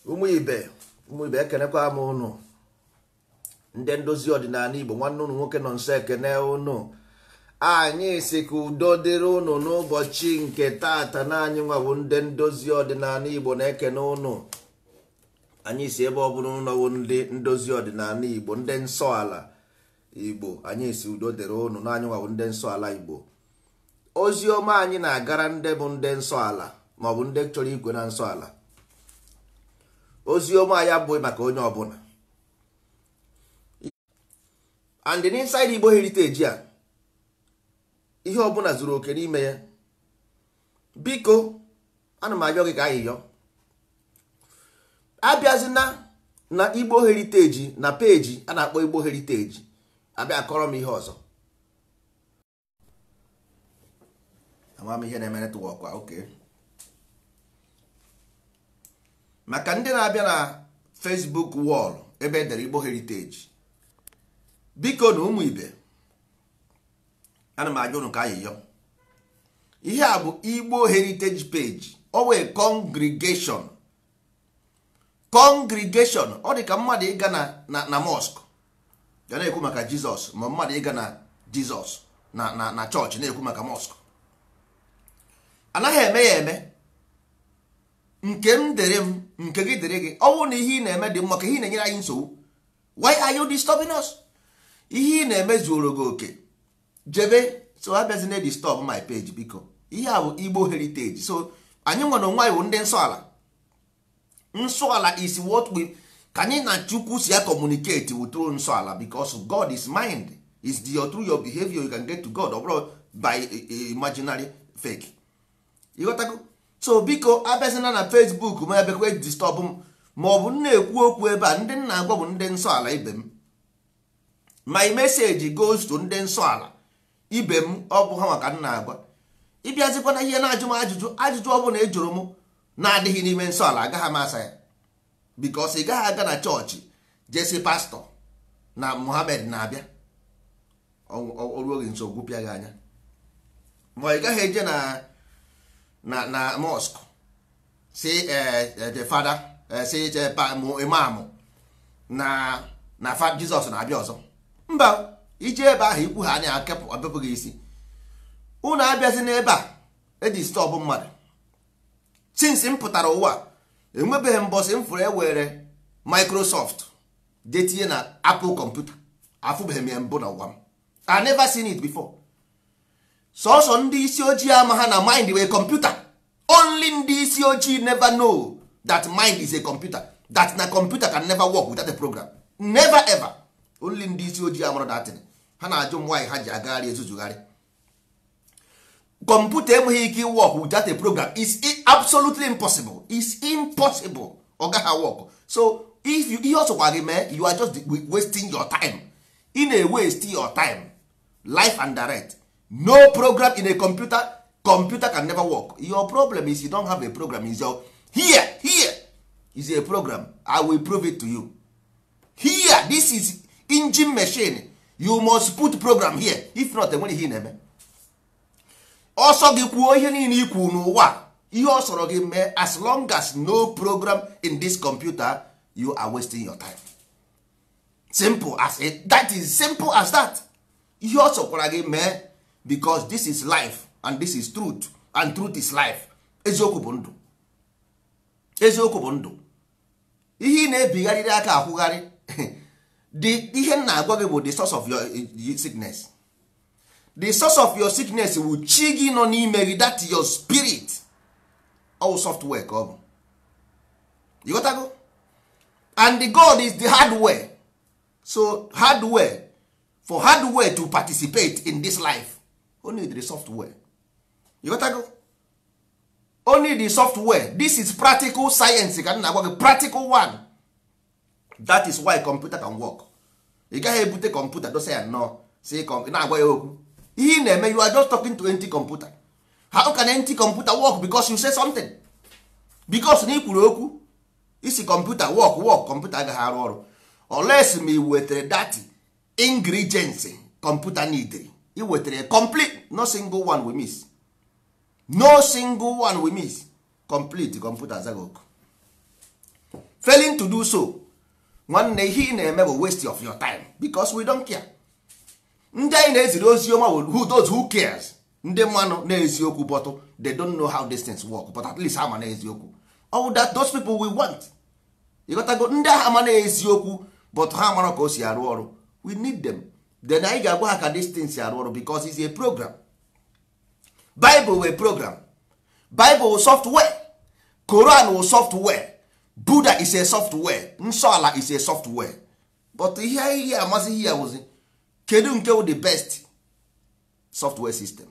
ụmụ ibe ekenekwa m ụnụ ndị ndozi ọdịnala Igbo nwanne ụnụ nwoke nọ nso ekene ụnụ. Anyị si ka udo dịrị ụnụ n'ụbọchị nke tata na anyị nwawo ndị ndozi ọdịnala Igbo na-ekene ụnụ. Anyị si ebe ọ bụla ụnọwo ndị ndozi ọdịnala Igbo ndị nsọ ala Igbo, anyị si udo dịrị ụnụ na anyị nwawo ndị nsọ ala Igbo. Ozi ọma anyị na-agara ndị bụ ndị nsọ ala maọbụ ndị chọrọ igwe na nsọ ala. Ozi ọma ya bụ maka onye ọbụla. And inside Igbo heritage a, ihe ọbụla zuru oke n'ime ya. Biko ana m ayọ gị ka ayịyọ, abịazina na Igbo heritage na peji a na-akpọ Igbo heritage abịa kọrọ m ihe ọzọ. Amam ihe na-eme netwọk a, okay. Maka ndị na-abịa na Facebook wall ebe edere Igbo heritage, biko na ụmụ ibe ana m ajụ ụnụ ka ayịyọ. Ihe a bụ Igbo heritage page, o wee congregation. Ọ dị ka mmadụ ịga na mosque ya na-ekwu maka Jizọs, ma mmadụ ịga na Jizọs na chọọchị na-ekwu maka mosque. Anaghị eme ya eme. Nke m dere m, nke gị dere gị. Ọ bụrụ na ihe ị na-eme dị mma, ka ihe na-enyere anyị nsogbu, why are you disturbing us? Ihe ị na-eme zuoro gị oke, jebe. So abịazina disturb my page biko. Ihe a bụ Igbo heritage. So anyị nwere onwe anyị bụ ndị nsọ ala. Nsọ ala is what we, ka anyị na Chukwu si ya communicate with through nsọ ala, because God is mind. Is through your behavior you can get to God, or by imaginary fake. Ịghọtago? So biko abịazina na Facebook ma ebekwe disturb m, ma ọ bụ na-ekwu okwu ebe a ndị nna agwa bụ ndị nsọ ala ibe m. My message goes to ndị nsọ ala ibe m, ọ bụ ha maka nna agwa. Ịbịazikwa na ihe na-ajụ m ajụjụ ọ bụ na ejụrụ m na-adịghị n'ime nsọ ala, agaghị m asa ya, because ị gaghị aga na chọọchị jesi pastọ na Muhammad na-abịa oruo gị nso gwụpịa gị anya, ma ị gaghị eje na mosque si the father si imam na Jizọs na-abịa ọzọ. Mba, ije ebe ahụ ikwu ha anya akepụ gị isi. Unu abịazi n'ebe a eji stọpụ mmadụ. Since m pụtara ụwa enwebeghị mbọsị m fụrụ ewere Microsoft detinye na Apple kọmputa. Afụbeghị m ya mbụ na ụwa m. I never seen it before. Sọsọ ndị isi ojii ama ha na mind wee computer. Only ndị isi ojii never know that mind is a computer. That na computer can never work without a program. Never ever. Only ndị isi ojii amụrụ datin. Ha na-ajụ m nwaanyị ha ji agagharị ezuzugharị. Computer enweghị ike work without a program. It's absolutely impossible. It's impossible. Ọ gaghị work. So if you also gị mee, you are just wasting your time. In a waste your time. Life and direct. No program in a computer can never work. Your problem is you don't have a program. Is your here is a program. I will prove it to you. Here, this is engine machine. You must put program here. If not, enwere ihe na-eme. Ọsọ gị kwuo ihe niile ikwu n'ụwa, ihe ọsọrọ gị mee, as long as no program in this computer, you are wasting your time. Simple as it. That is simple as that. Ihe ọsọkwara gị mee, because this is life and this is truth and truth is life. Eziokwu bụ ndụ. Eziokwu bụ ndụ. Ihe na-ebigharịrị aka akwụgharị. Ihe na-agwa gị bụ the source of your sickness. The source of your sickness will chi gị nọ n'ime gị, that your spirit. All software ka ọ bụ. You got to go? And the God is the hardware. So hardware, for hardware to participate in this life, only the software. You got to go? Only the software. This is practical science. Practical one. That is why computer can work. You can't ebute computer, don't say no. Say na-agwa ya okwu. Ihe na-eme, you are just talking to empty computer. How can empty computer work? Because you say something. Because na ikwuru okwu, isi computer work, computer agaghị arụ ọrụ. Unless me wetere that ingredients computer need. You wetere complete, no single one we miss. No single one we miss. Complete computer azago. failing to do so, nwanne ihe ị na-eme bụ waste of your time because we don't care. Ndị anyị na-eziri ozi ọma who those who cares, ndị mmanụ na-eziokwu but they don't know how these things work, but at least ha ma na-eziokwu. All that those people we want. You got to go ndị agha ma na-eziokwu but ha mara ka o si arụ ọrụ. We need them. Then anyị ga-agwa ha ka these things si arụ ọrụ because it's a program. Bible were program. Bible was software. Quran was software. Buddha is a software. Nsọala is a software. But ihe amasị ihe awụzi kedu nke wụ the best software system?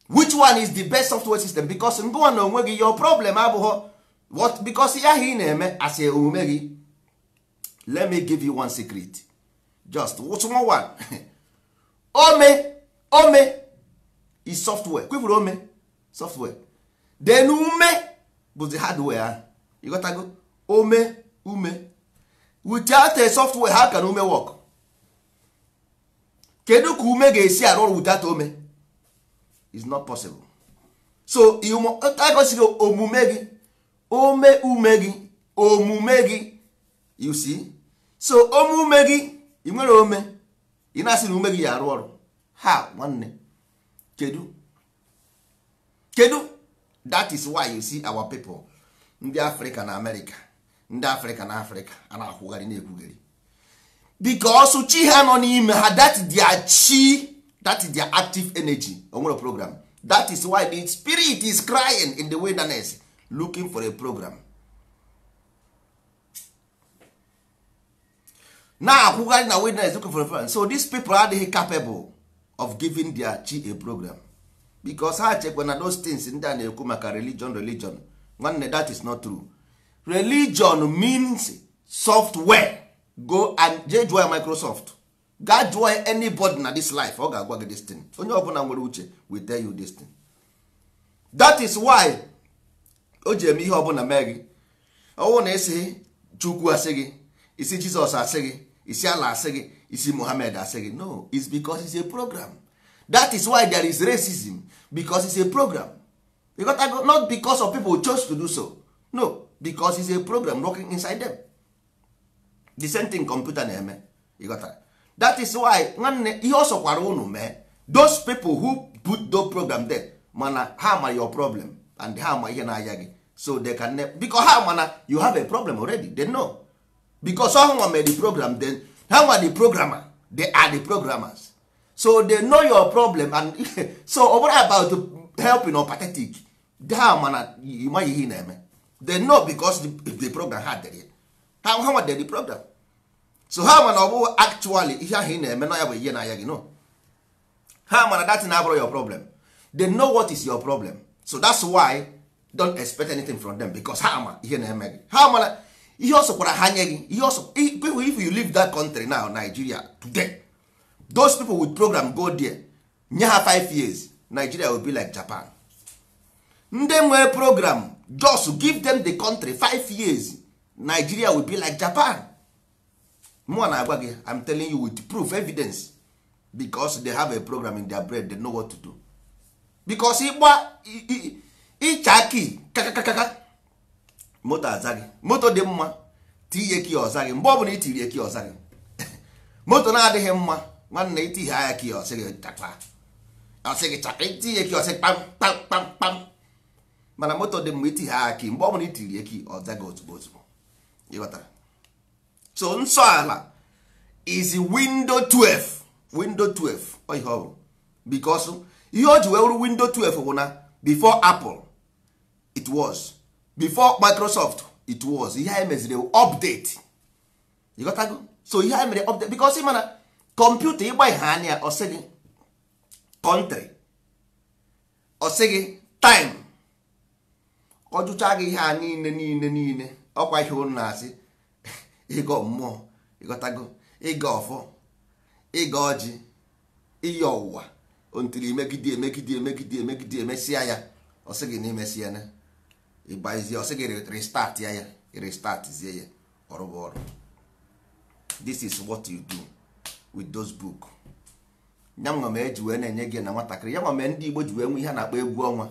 Which one is the best software system? Because ngwa na onwe gị your problem abụghị what because ya ị na-eme as a omume gị. Let me give you one secret. Just small one. Ome is software. Kwifuru ome software. Then ume bụ the hardware. You got to go ume. Without a software, how can ume work? Kedu ka ume ga-esi arụ ọrụ without ome? It's not possible. So I go see omume gị, omume gị. You see? So omume gị, ị nwere ome. Ị na-asị na ume gị ya arụ ọrụ. How? Nwanne. Kedu? That is why you see our people, ndị Africa na America, ndị Africa na Africa, a na-akwụgharị na-ekwugheri. Because chi ha nọ n'ime ha, that their chi, that is their active energy. Onwere program. That is why the spirit is crying in the wilderness, looking for a program. Now akwụgharị na wilderness looking for a program. So these people are capable of giving their chi a program. Because ha chekwa na those things ndị a na-ekwu maka religion. Nwanne, that is not true. Religion means software. Go and join Microsoft. God join anybody na this life. Ọ ga-agwa gị this thing. Onye ọbụla nwere uche will tell you this thing. That is why o ji eme ihe ọbụla mee gị. Ọwụ na esi Chukwu asị gị, isi Jesus asị gị, isi Allah asị gị, isi Muhammad asị gị. No, it's because it's a program. That is why there is racism, because it's a program. Because not because of people who chose to do so. No, because it's a program working inside them. The same thing computer na-eme. That is why nwanne ihe ọsọ kwara unu mee. Those people who put those program there, mana ha ma your problem and ha ma ihe na-aya gị. So they can because ha mana you have a problem already. They know. Because someone made the program, then how are the programmer? They are the programmers. So they know your problem and so what about helping or pathetic? They know because the program had it. How are they the program? So how man actually no? How man that's not your problem. They know what is your problem. So that's why don't expect anything from them because how man he also if you leave that country now, Nigeria today. Those people with program go there. Nyaha 5 years, Nigeria will be like Japan. Ndị nwere program, just give them the country 5 years, Nigeria will be like Japan. I'm telling you with proof, evidence. Because they have a program in their brain, they know what to do. Because ịchaki kakakaka moto azagi, moto dị mma tinye ki ọzagi, mgbe ọbụla itiri eki ọzagi. Moto na-adịghị mma nwanne iti ha ya ki ọsịgị takwa ọsịgị chaka itinye ki ọsị pam pam pam pam. Mana moto dị mma iti ha ya ki mgbe ọbụla itiri eki ọzagi ozugbo. Ịghọtara? So nsọ ala is window 12. Window 12 oyi ọ bụ because ihe o ji wee wuru window 12 bụ na before Apple it was, before Microsoft it was. Ihe anyị meziri update. You got to go. So ihe anyị mere update because mana kọmputa ịgba ihe anya ọ sị gị country, ọ sị gị time, ọ jụcha gị ihe a niile ọkwa ihe ụnụ na-asị ịgọ mmụọ, ịghọtago, ịgọ ọfọ, ịgọ ọjị, ihe ọwụwa ontiri emegide emesịa ya ọ sị gị na imesịa na ịgbazie ọ sị gị restart ya restart-zie ya ọrụ bụ ọrụ. This is what you do with those book. Nyanwa ma eji wee na-enye gị na nwatakịrị, ya ma ndị Igbo ji wee nwe ihe a na-akpọ egwu ọnwa.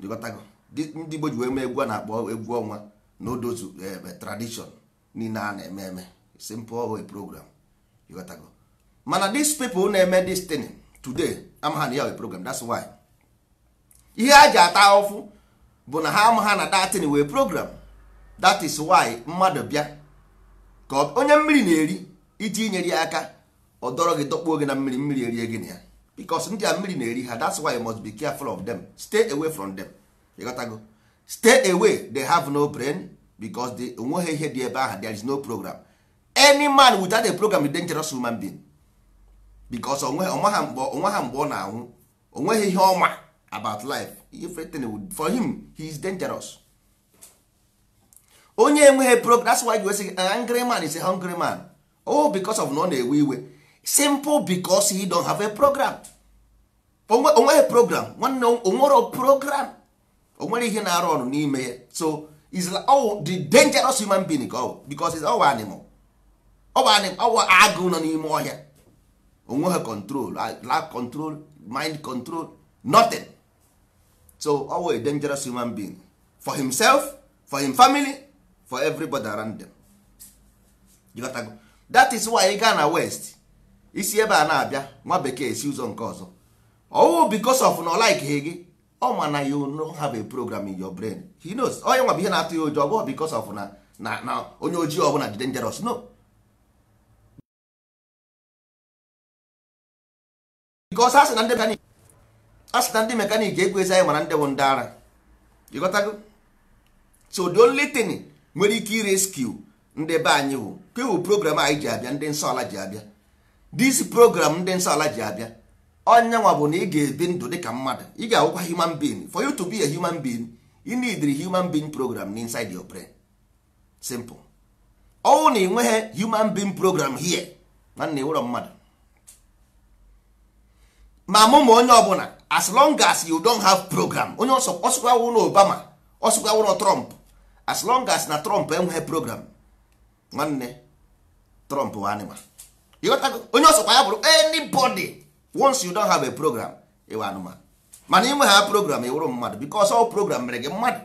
Ịghọtago, ndị Igbo ji wee mee egwu a na-akpọ egwu ọnwa no those tradition niile a na-eme simple way program you got to go. Mana these people na-eme this thing today amaha na ya we program. That's why ihe a ji ata ọfụ bụ na ha amaha na that thing we program. That is why mmadụ bịa ka onye mmiri na-eri iji nyere ya aka ọ dọrọ gị dọkpuo gị na mmiri mmiri erie gị na ya because ndị a mmiri na-eri ha. That's why you must be careful of them. Stay away from them. You got to go. Stay away. They have no brain because they onweghị ihe dị ebe ahụ. There is no program. Any man without a program is dangerous human being because onwe ha mgbe ọ na-anwụ onweghị ihe ọma about life. Everything for him he is dangerous. Onye enweghị program. That's why you say an angry man is a hungry man. Oh, because of no na-ewe iwe. Simple because he don't have a program. Onweghị program. Nwanne onwere program. Onwere ihe na-arụ ọrụ n'ime ya. So is like the dangerous human being because it's our animal. Our agụ nọ n'ime ọhịa. Onweghị control, lack control, mind control, nothing. So our a dangerous human being for himself, for his family, for everybody around them. You got to go. That is why ị gaa na west isi ebe a na-abịa nwa bekee esi ụzọ nke ọzọ. Oh, because of no like gị ọ ma na you no have a program in your brain. He knows. Onye nwa bụ ihe na-atụ ya ụjọ ọ because of na onye ojii ọbụla dị dangerous. No. Because asị na ndị mekanik ekwezi anyị mana ndị bụ ndị ara. You got to go. So the only thing nwere ike rescue ndị be anyị bụ ka iwu program anyị ji abịa ndị nsọ ala ji abịa. This program ndị nsọ ala ji abịa onye nwa bụ na ị ga-ebi ndụ dị ka mmadụ. Ị ga-awụkwa human being. For you to be a human being you need the human being program inside your brain. Simple. Ọ na enweghị human being program here nwanne ịwụrọ mmadụ. Ma mụ onye ọbụla as long as you don't have program. Onye ọsọkwa wụ na Obama ọsọkwa wụ na Trump. As long as na Trump enweghị program nwanne Trump wa animal. Onye ọsọkwa ya bụrụ anybody. Once you don't have a program ịwa anụmanụ. Mana inwe ha program ịwụrụ mmadụ because all program mere gị mmadụ.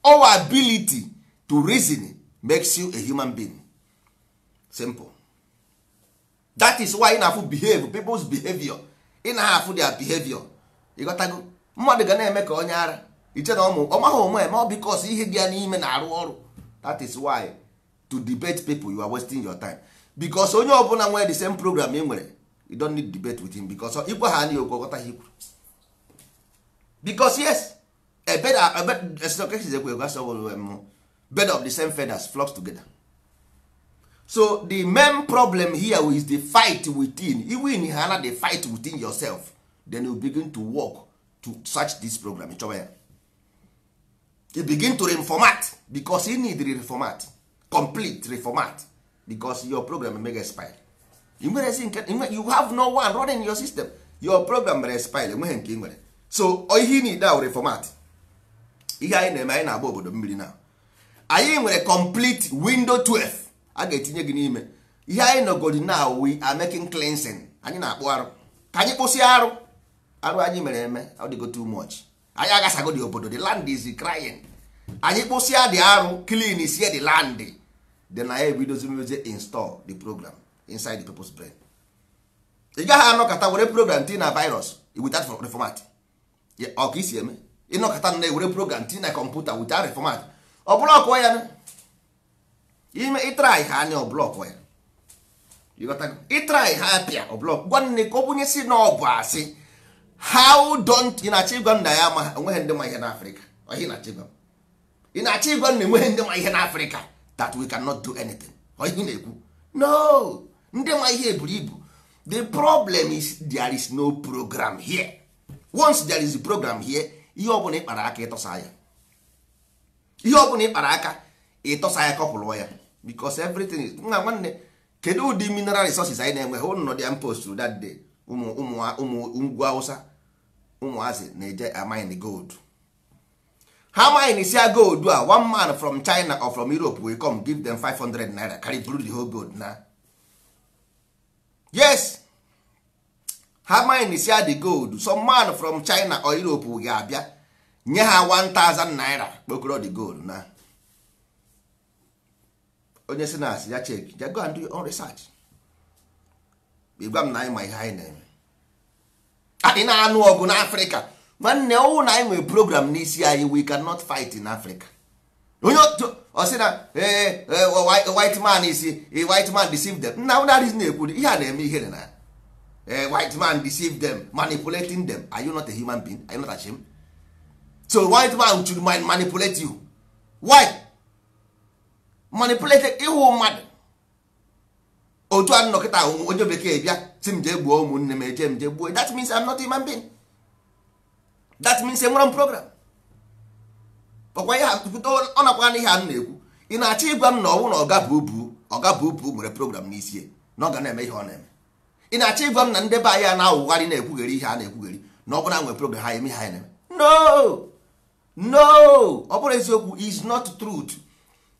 Our ability to reason makes you a human being. Simple. That is why ị na-afụ behave people's behavior. Ị na-afụ their behavior. Ịghọtago mmadụ ga na-eme ka onye ara iche na ọmaghị onwe eme because ihe dị ya n'ime na-arụ ọrụ. That is why to debate people you are wasting your time because onye ọbụla nwere the same program ị nwere. You don't need debate with him because ikwe ha anyị okwu ọgọta ikwu. Because yes, a bed of the same feathers flocks together. So the main problem here is the fight within. Even in Hana, the fight within yourself, then you begin to work to search this program. You begin to reformat because you need to reformat, complete reformat because your program may expire. You have no one running your system. Your program may expire. So all you need now reformat. Ihe anyị na-eme anyị na-agba obodo mmiri na anyị nwere complete window 12 a ga-etinye gị n'ime ihe anyị nọgodi now we are making cleansing. Anyị na-akpụ arụ ka anyị kpụsị arụ anyị mere eme ọ dịgo too much. Anyị agasago the obodo, the land is crying. Anyị kpụsịa dị arụ clean isie the land, then anyị ebidozi install the program inside the people's brain. Ị gaghị anọkọta were program tinye na virus without reformat. Ọ ka isi eme ịnọkọta na ewere program tinye na kọmputa without reformat. Ọ blọkụ ya na ime ịtrai ha anya ọ blọkụ ya. Ịtrai ha apịa ọ blọkụ. Gwa nne ka ọ bụnye si na ọ bụ asị. How don't ị na-achọ ịgwa nna ya ama enweghị ndị ma ihe n'Africa. Ọhị na-achọ ịgwa ị na-achọ ịgwa nna enweghị ndị ma ihe n'Africa that we cannot do anything. Ọhị na-ekwu no, ndị ma ihe eburu ibu. The problem is there is no program here. Once there is a program here, ihe ọbụla ịkpara aka ịtọsa ya. Ihe ọbụla ịkpara aka ịtọsa ya kọpụlụ ya because everything is nwanne kedu ụdị mineral resources anyị na-enwe hụ nọ dị post that day ụmụ ugwu Hausa ụmụazị na-eje mine gold. Ha mine sia gold a one man from China or from Europe will come give them 500 naira carry blue the whole gold na. Yes, ha mine sia the gold some man from China or Europe will abịa nye ha 1000 naira kpokoro the gold na. onye si na asị ya check ya go and do your own research. Ịgwa m na anyị ma ihe anyị na-eme. Anyị na-anụ ọgụ n'Afrịka nwanne ọwụ na anyị nwere program n'isi anyị we cannot fight in Africa. Onye ọ sị na white man white man deceive them. Nna ụna reason ekwu ihe a na-eme ihe na white man deceive them, manipulating them. Are you not a human being? Are you not ashamed? So white man should manipulate you. Why? Manipulate iwu mmadụ. Otu a nnọkịta onye bekee bịa si m jee gbuo ụmụnne m eje m jee gbuo. That means I'm not a human being. That means enwere m program. Ọkwa ihe ọ nakwa n'ihe a na-ekwu. Ị na-achọ ịgwa m na ọnwụ na ọga bụ ubu nwere program n'isi na ọ ga na-eme ihe ọ na-eme. Ị na-achọ ịgwa m na ndị be anyị na-awụgharị na-ekwugheri ihe a na-ekwugheri na ọ bụ na nwere program ha eme ihe anyị na-eme. No, ọ bụrụ eziokwu is not truth.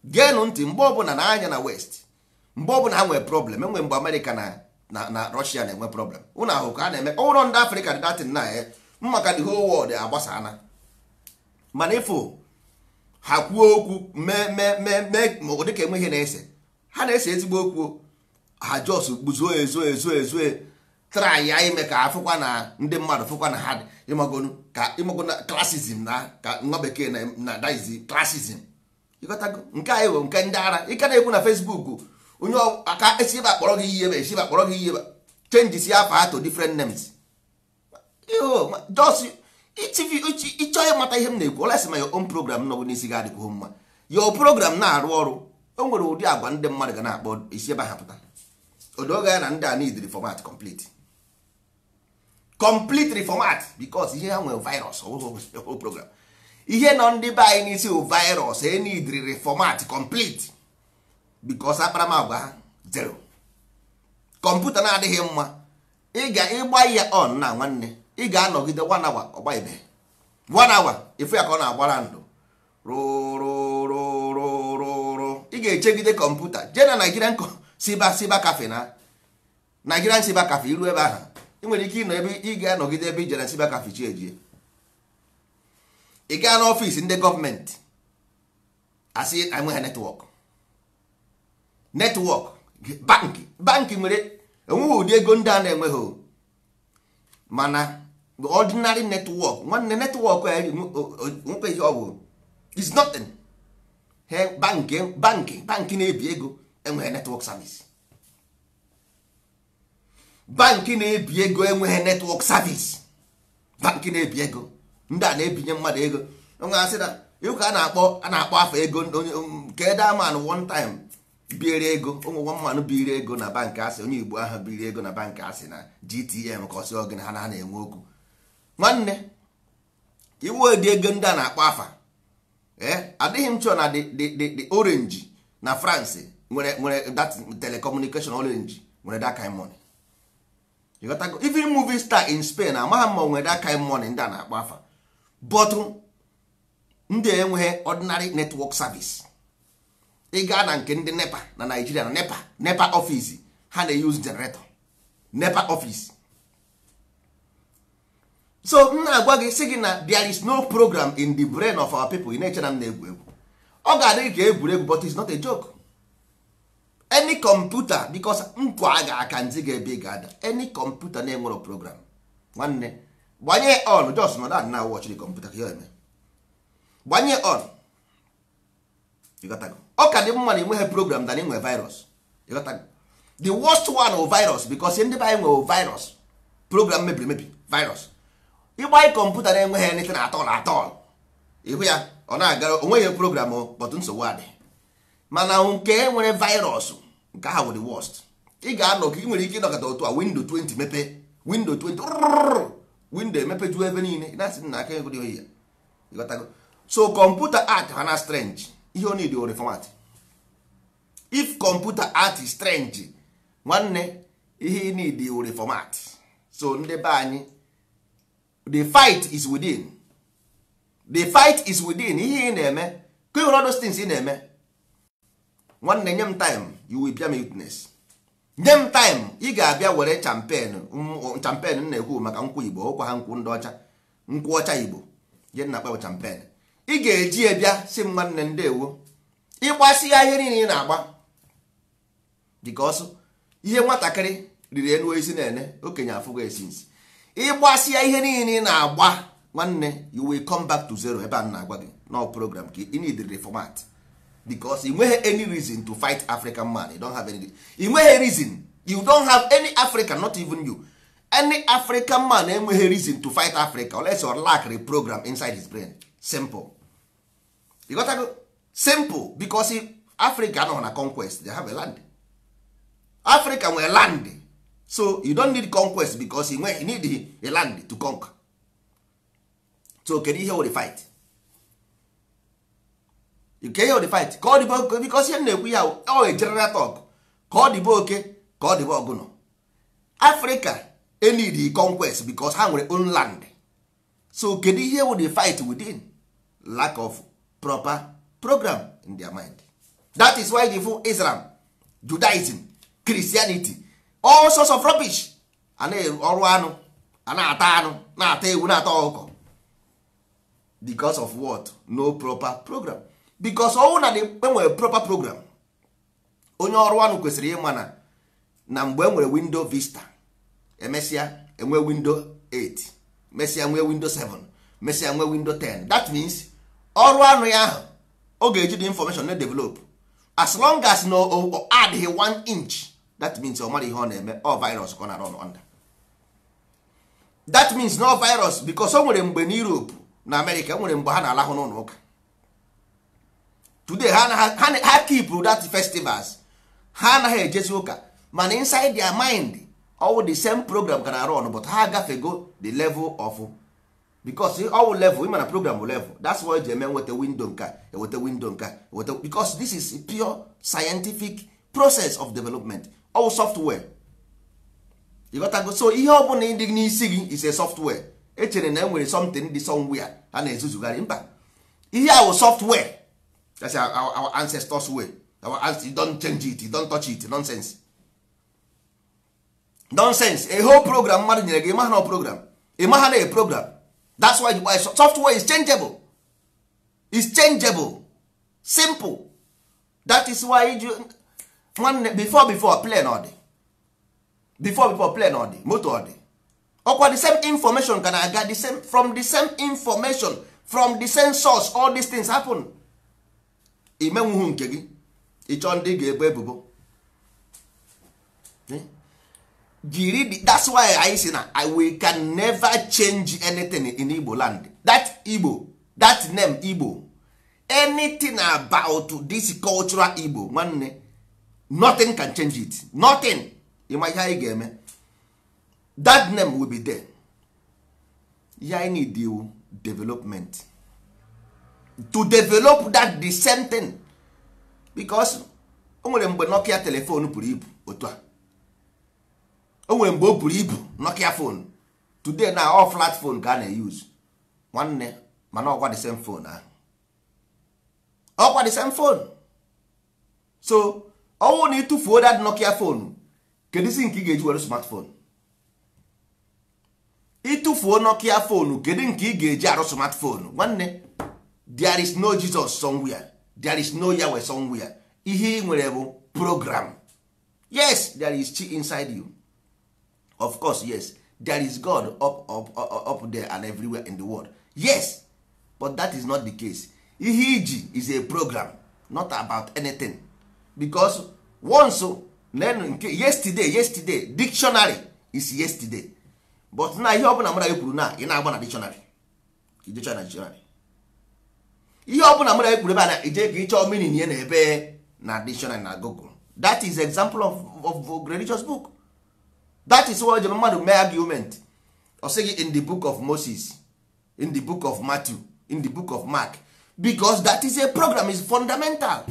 Geenụ ntị mgbe ọbụla na anya na west, mgbe ọbụla ha nwere problem, enwe mgbe Amerịka na Russia na-enwe problem. Ụnụ ahụ ka a na-eme ọhụrụ ndị Afrịka dị datin na maka the whole world agbasana. Mana ifo ha kwuo okwu mee dịka enwe ihe na-ese, ha na-ese ezigbo okwu, ha jos gbuzuo ezo try ya ime ka afụkwa na ndị mmadụ fụkwa na ha ịmagonu na classism na ka nwa bekee na daizi classism. Ịghọtago nke anyị bụ nke ndị ara ị ka na-ekwu na Facebook onye aka esi ebe akpọrọ gị ihe ebe esi ebe akpọrọ gị ihe ebe change si afa to different names. Just ịchọ ịmata ihe m na-ekwu olesi ma your own program nọ n'isi ga adịkwa mma. Your program na-arụ ọrụ o nwere ụdị agwa ndị mmadụ ga na-akpọ isi ebe ha pụta. Odoga ya na ndị a need reformat complete reformat because ihe ha nwere virus whole program. Ihe nọ ndị be anyị n'isi virus e need reformat complete because akparamagwa ha zero. Kọmputa na-adịghị mma ịgba ya on na nwanne ị ga-anọgide 1 hour ọgba ibe 1 hour ifu ya ka ọ na-agbara ndụ ro ị ga-echegide kọmputa jee na Nigerian cyber cafe na Nigerian cyber cafe iru ebe ahụ ị nwere ike ịnọ ebe ị ga-anọgide ebe ije na cyber cafe chi ejie. Ị gaa n'ọfịs ndị gọọmenti asị enweghị netwọk bankị nwere enweghị ụdị ego ndị a na-enweghị mana ordinary netwọk nwanne netwọk nwekwe ihe ọ bụ is nothing. bankị na-ebi ego enweghị netwọk service. Bankị na-ebi ego enweghị netwọk service. Bankị na-ebi ego ndị a na-ebinye mmadụ ego onwe asị na ịka a na-akpọ afọ ego nke edaman one time biere ego ụmụ mmanụ biri ego na bankị asị onye Igbo ahụ biri ego na bankị asị na GTM ka ọsị ọgịna ha na-enwe okwu nwanne iwu dị ego ndị a na-akpọ afa adịghị m chọ na the orange na France nwere that telecommunication orange nwere that kind money. You got to go even movie star in Spain amaghị ma nwere that kind money ndị a na-akpọ afa but ndị enweghị ordinary network service. Ị gaa na nke ndị NEPA na Nigeria na NEPA office ha na-use generator NEPA office. So m na-agwa gị sị gị na there is no program in the brain of our people. Ị na-eche na m na-egwu egwu ọ ga-adị ka egwuregwu but it's not a joke. Any computer because nkwa a ga-aka nzi ga-ebe ị ga-ada any computer na-enwero program nwanne gbanye on just nọ that now watch the computer ka ya eme gbanye on ọ ka dị mma na enweghị program than enwe virus. The worst one o virus because ndị be anyị nwere virus program mebiri emebi virus. Ịgbanye kọmputa na-enweghị anything atọl ihu ya ọ na-agara onweghị program but nsogbu adị mana nke nwere virus nke ha bụ the worst. Ị ga-anọ ka ị nwere ike ịnọkọta otu a window 20 mepe window 20 window emepeju ebe niile na-asị na aka ego dị oyi ya. So computer art ha na strange ihe ọ need reformat. If computer art is strange nwanne ihe need reformat. So ndị be anyị the fight is within. The fight is within. Ihe ị na-eme ka ịhụrụ those things ị na-eme nwanne nye m time you will be a witness. Nye m time ị ga-abịa were champen na-ekwu maka nkwụ Igbo ụkwa ha nkwụ ndị ọcha nkwụ ọcha Igbo je na-akpa champen ị ga-eji bịa si m nwanne ndewo ịgbasi ya ihe niile ị na-agba because ihe nwatakịrị riri enu isi na-ene okenye afụgo esinsi ịgbasịa ihe niile na-agba nwanne you will come back to zero. ebe a na-agwa gị no program ka you need reformat because you nweghị any reason to fight African man. You don't have any, you nweghị reason, you don't have any African, not even you, any African man enweghị reason to fight Africa unless you lack a program inside his brain. Simple. You got to go simple, because if Africa no na conquest, they have a land. Africa nwere land, so you don't need conquest because you need a land to conquer. So kedu ihe we fight? You can hear the fight. Call the book because you know we are a general talk. Call the book, call the book. No. Africa need the conquest because how we own land. So can you hear what they fight within? Lack of proper program in their mind. That is why they feel Islam, Judaism, Christianity, all sorts of rubbish. Because of what? No proper program. Because all na the proper program. Onye ọrụ anụ kwesịrị ịma na mgbe enwere window vista, emesịa enwe window 8, mesịa enwe window 7, mesịa enwe window 10. That means ọrụ anụ ya ahụ ọ ga-eji the information na develop. As long as no add 1 inch, that means ọ mara ihe ọ na-eme, ọ virus ka ọ na-run under. That means no virus, because o nwere mgbe na Europe na America nwere mgbe ha na-alahụ n'ụlọ ụka. Today ha keep that festivals, ha anaghị ejezi ụka, mana inside their mind all the same program can run, but ha gafego the level of, because all level ịma na program level. That's why ji eme nweta window nka eweta window nka eweta, because this is a pure scientific process of development, all software. You got to go. So ihe ọbụla ịdị n'isi gị is a software. Echere na enwere something dị somewhere ha na-ezuzugharị, mba, ihe ahụ software. That's our ancestors way. Our ancestors, you don't change it, you don't touch it. Nonsense. Nonsense. A whole program mmadụ nyere gị, ịmaha na program, ịmaha na a program. That's why software is changeable. It's changeable. Simple. That is why you before plane or day. Before plane or day, motor or day. Or the same information can I get the same from the same information from the same source. All these things happen. Imenwu nke gị ịchọ ndị ga-ebu ebubo. Jiri, that's why I say na we can never change anything in Igbo land. That Igbo, that name Igbo, anything about this cultural Igbo, nwanne, nothing can change it. Nothing. Ịma ihe anyị ga-eme, that name will be there. Ya need you development to develop that the same thing, because o nwere mgbe Nokia telephone pụrụ ibu otu a, o nwere mgbe o pụrụ ibu Nokia phone. Today na all flat phone ka a na-use nwanne, mana ọkwa the same phone ahụ, ọkwa the same phone. So ọwụ na ịtụfuo that Nokia phone, kedu isi nke ị ga-eji were smartphone? Ịtụfuo Nokia phone, kedu nke ị ga-eji arụ smartphone? Nwanne, there is no Jesus somewhere, there is no Yahweh somewhere. Ihe nwere bụ program. Yes, there is chi inside you, of course. Yes, there is God up there and everywhere in the world. Yes, but that is not the case. Ihe iji is a program, not about anything. Because once yesterday dictionary is yesterday, but na ihe ọbụla mara ekwuru na ị na-agba na dictionary, ijecha na dictionary. Ihe ọbụla mara ekwuru ebe na ije ka ịchọ meaning ya na ebe na dictionary na Google. That is example of religious book. That is why the mmadụ mee argument or say in the book of Moses, in the book of Matthew, in the book of Mark, because that is a program, is fundamental.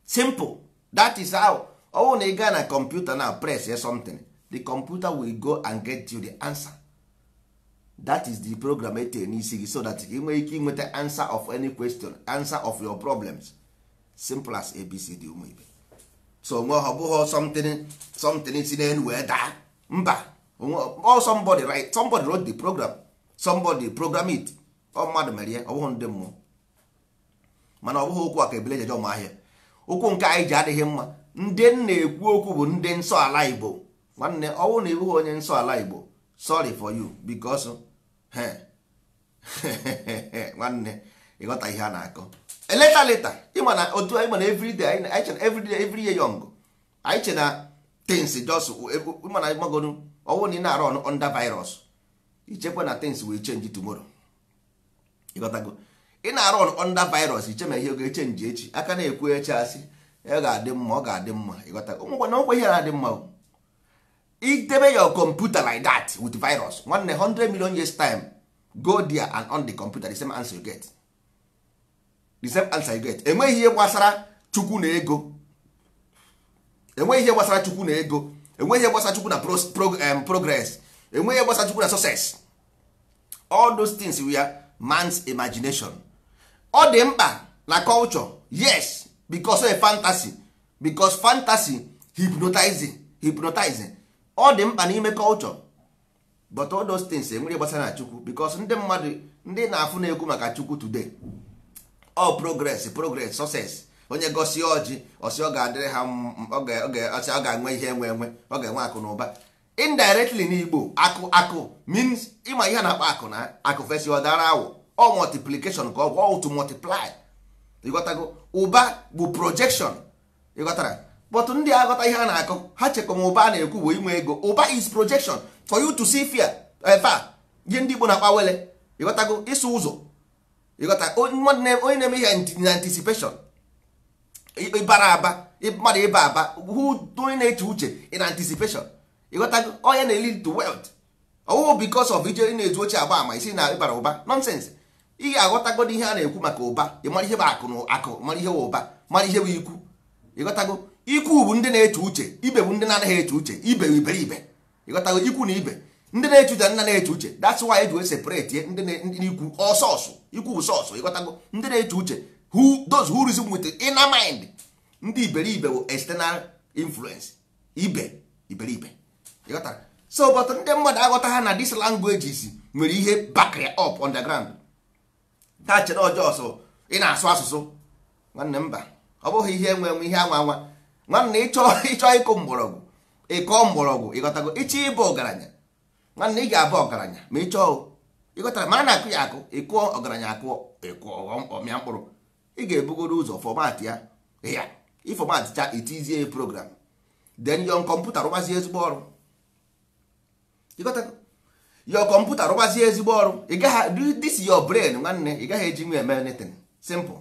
Simple. That is how. Oh, na ị gaa na computer now press something, the computer will go and get you the answer. That is the program ete n'isi gị, so that you nwee ike inweta answer of any question, answer of your problems. Simple as ABCD ụmụ ibe. So nwe ọ bụghị something si n'enu wee daa, mba. Or somebody wrote the program, somebody program it. Ọ mmadụ mere ya, ọ bụghị ndị mmụọ. Mana ọ bụghị okwu aka ebele jeje ụmụ ahịa. Okwu nke anyị ji adịghị mma, ndị na-ekwu okwu bụ ndị nsọ ala Igbo nwanne. Ọwụ na ịbụghị onye nsọ ala Igbo, sorry for you because nwanne ịghọta ihe a na-akọ. Leta ịma na otu anyị ma na every year young anyị che na things just ịma na magonu ọwụ na ị na-arụ under virus ichekwa na things will change tomorrow. Ịghọtago, ị na-arụ under virus iche ma ihe ga-echenji echi, aka na-ekwu echi asị ọ ga-adị mma, ọ ga-adị mma. Ịghọtago, ụmụkwa na okwe ihe na-adị mma. Idebe your computer like that with virus nwanne 100 million years time, go there and on the computer, the same answer you get, the same answer you get. Enweghị ihe gbasara chukwu na ego, enweghị ihe gbasara chukwu na ego, enweghị ihe gbasara chukwu na progress, enweghị ihe gbasara chukwu na success. All those things were man's imagination. Ọ dị mkpa na culture, yes, because of a fantasy, because fantasy hypnotizing. Ọ dị mkpa n'ime culture, but all those things enwere gbasara na chukwu, because ndị mmadụ ndị na-afụ na-ekwu maka chukwu today all progress success. Onye gosi ọjị ọsị ọ ga-adịrị ha ọ ga-enwe ihe enwe ọ ga-enwe akụ na ụba. Indirectly n'Igbo akụ means ịma ihe na-akpa akụ na akụ fesi ọ dara awụ all multiplication ka ọ bụ all to multiply. Ịghọtago, ụba bụ projection. Ịghọtara, but ndị aghọta ihe a na-akọ ha chekwa ma ụba a na-ekwu bụ inwe ego. Ụba is projection for you to see fear far. Ihe ndị Igbo na-akpa wele. Ịghọtago, ịsụ ụzọ. Ịghọta, onye na-eme ihe na anticipation. Ịbara aba mmadụ ịba aba onye na-eche uche in anticipation. Ịghọtago, onye na-lead to wealth. Ọwụ because of ije na-ezu oche agba ama isi na ịbara ụba nonsense. Ị ga-aghọtago ihe a na-ekwu maka ụba, ị mara ihe bụ akụ na akụ, mara ihe bụ ụba, mara ihe bụ ikwu. Ịghọtago, ikwu bụ ndị na-eche uche, ibe bụ ndị na-anaghị eche uche, ibe iberibe. Ịghọtago, ikwu na ibe ndị na-eche uche na na-eche uche. That's why eji separate ndị ikwu ọsọsọ. Ikwu bụ sọsọ. Ịghọtago, ndị na-eche uche those who reason with inner mind. Ndị iberibe bụ external influence, iberibe. Ịghọtara, so but ndị mmadụ aghọta ha na this languages nwere ihe back up on the ground. Ta chere ọjọọ so ị na-asụ asụsụ nwanne mba, ọ bụghị ihe enwe ihe anwa nwanne. Ịchọ ịkụ mgbọrọgwụ ịkọ mgbọrọgwụ. Ịghọtago, ịchọ ịbụ ọgaranya nwanne ị ga-abụ ọgaranya ma ịchọọ. Ịghọtara, ma a na-akụ ya akụ ịkụọ ọgaranya akụọ ọmịa mkpụrụ. Ị ga-ebugoro ụzọ fọmatị ya ịfọmatị cha itizie program, then your computer rụbazie ezigbo ọrụ. Ịghọtago, your computer rụbazie ezigbo ọrụ. Ị gaghị this your brain nwanne, ị gaghị eji nwe eme anything simple,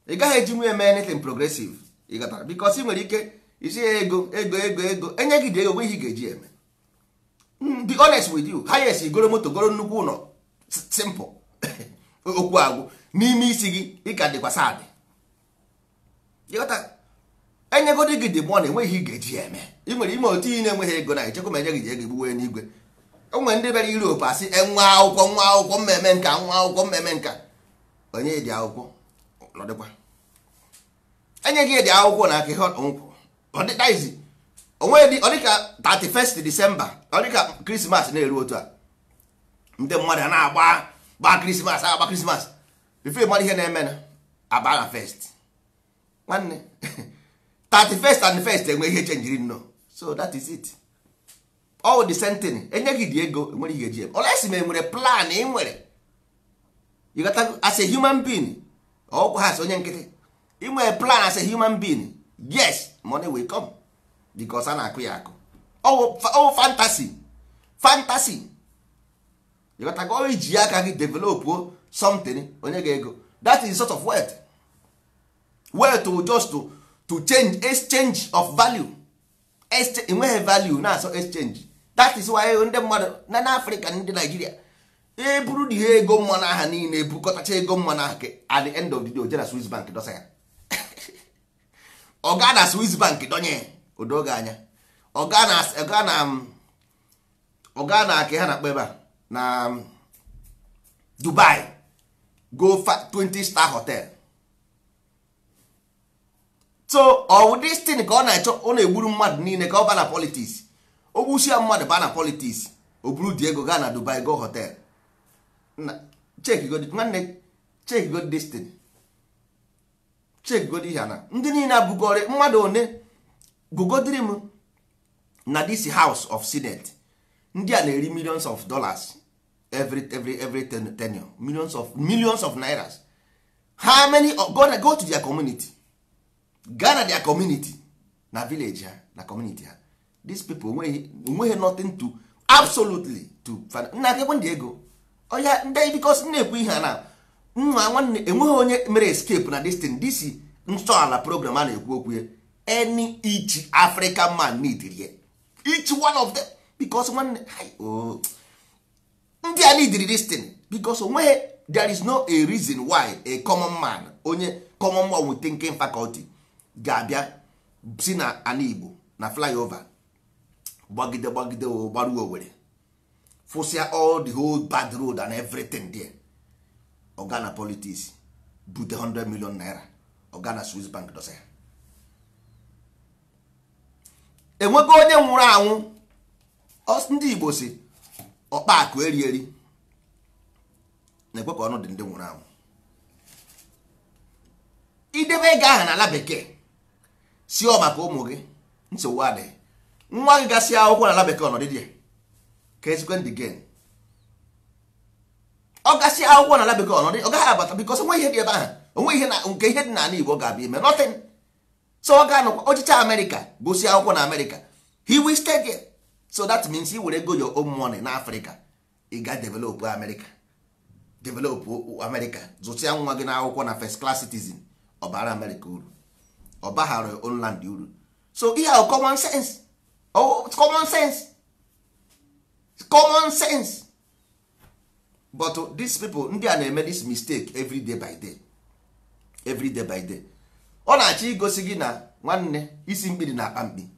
ị gaghị eji nwe eme anything progressive. Ịghọtara, because ị nwere ike isi ego enye gị dị ego nweghị ị ga-eji eme. Be honest with you, highest igoro moto goro nnukwu ụlọ simple okwu agwụ n'ime isi gị ị ka dịkwa sad. Ịghọta, enyegodi gị dị mọna enweghị ị ga-eji eme. Ị nwere ime otu ị na-enweghị ego na echekwa ma enye gị ego egbuwe n'igwe. O nwere ndị bịara Europe asị nwa akwụkwọ mmemme nka onye dị akwụkwọ nọdịkwa enye gị dị akwụkwọ na aka ihe nkwụ ọ dịkaizi onwe ọ dịka 31st December, ọ dịka Christmas na-eru otu a ndị mmadụ a na-agba Christmas before mmadụ ihe na-eme na agba na first nwanne 31st and first enwe ihe chenjiri nno. So that is it, all the same thing. Enye gị dị ego enwere ihe eji eme olesi ma enwere plan ị nwere. You got as a human being ọkwa ha onye nkịtị ị nwere plan as a human being, yes, money will come because a na-akụ ya akụ. Oh fantasy. You got go iji aka gị develop something onye ga ego. That is sort of wealth to just to change, exchange of value. Enweghị value na so exchange. That is why ndị mmadụ na Africa ndị Nigeria eburu dị ego mmanụ aha niile ebukọtacha ego mmanụ aha at the end of the day ojena Swiss bank dosa ya. Ọga na Swiss bank donye odoga anya. Ọga na aka ha na-akpọ ebe a na Dubai go 20-star hotel. So ọ this thing ka ọ na-achọ, ọ na-egburu mmadụ niile ka ọ ba na politics. O gbusia mmadụ ba na politics, o buru dị ego gaa na Dubai go hotel. Check go this thing. Check go ihe na ndị niile abụgore mmadụ one gogodiri m na this house of senate ndị a na-eri millions of dollars every tenure, millions of nairas. How many go to their community, Ghana their community, na village ha, na community ha. These people nweghị nothing to absolutely to na ke ndị ego oya ndị because na-ekwu ihe na nwa nwanne enweghị onye mere escape na this thing. This ntọala program a na-ekwu okwu ya, each African man need here, each one of them, because nwanne ndị a need this thing because there is no a reason why a common man, onye common man with thinking faculty ga-abịa si na ana Igbo na flyover gbagide gbaruo Owerri fụsịa all the whole bad road and everything there. Organa politics bute 100 million naira, Organa Swiss bank dosa ya. Enwego onye nwụrụ anwụ, ndị Igbo si ọkpa akụ eri na-ekwe ka ọnụ dị ndị nwụrụ anwụ. Idebe ego ahụ n'ala bekee si ọ maka ụmụ gị nsogbu adịghị. Nwa gị gasị akwụkwọ n'ala bekee ọnọdụ dị ka ezikwe ndị gen ọ gasị akwụkwọ n'ala bekee ọnọdụ ọ gaghị abata because onwe ihe dị ebe ahụ, onwe ihe na nke ihe dị n'ala Igbo ga-abịa ime nothing. So ọ ga-anọkwa ọchịchị Amerịka gosi akwụkwọ na Amerịka, he will stay there. So that means he were go your own money na Africa, ị ga develop America, zụtịa nwa gị na akwụkwọ na first class citizen, ọ bara America uru, ọ baghara your own land uru. So ihe ahụ common sense. Oh, common sense. But these people ndị a na-eme this mistake every day by day. Ọ na-achọ igosi gị na nwanne isi mkpiri na akpa mkpi.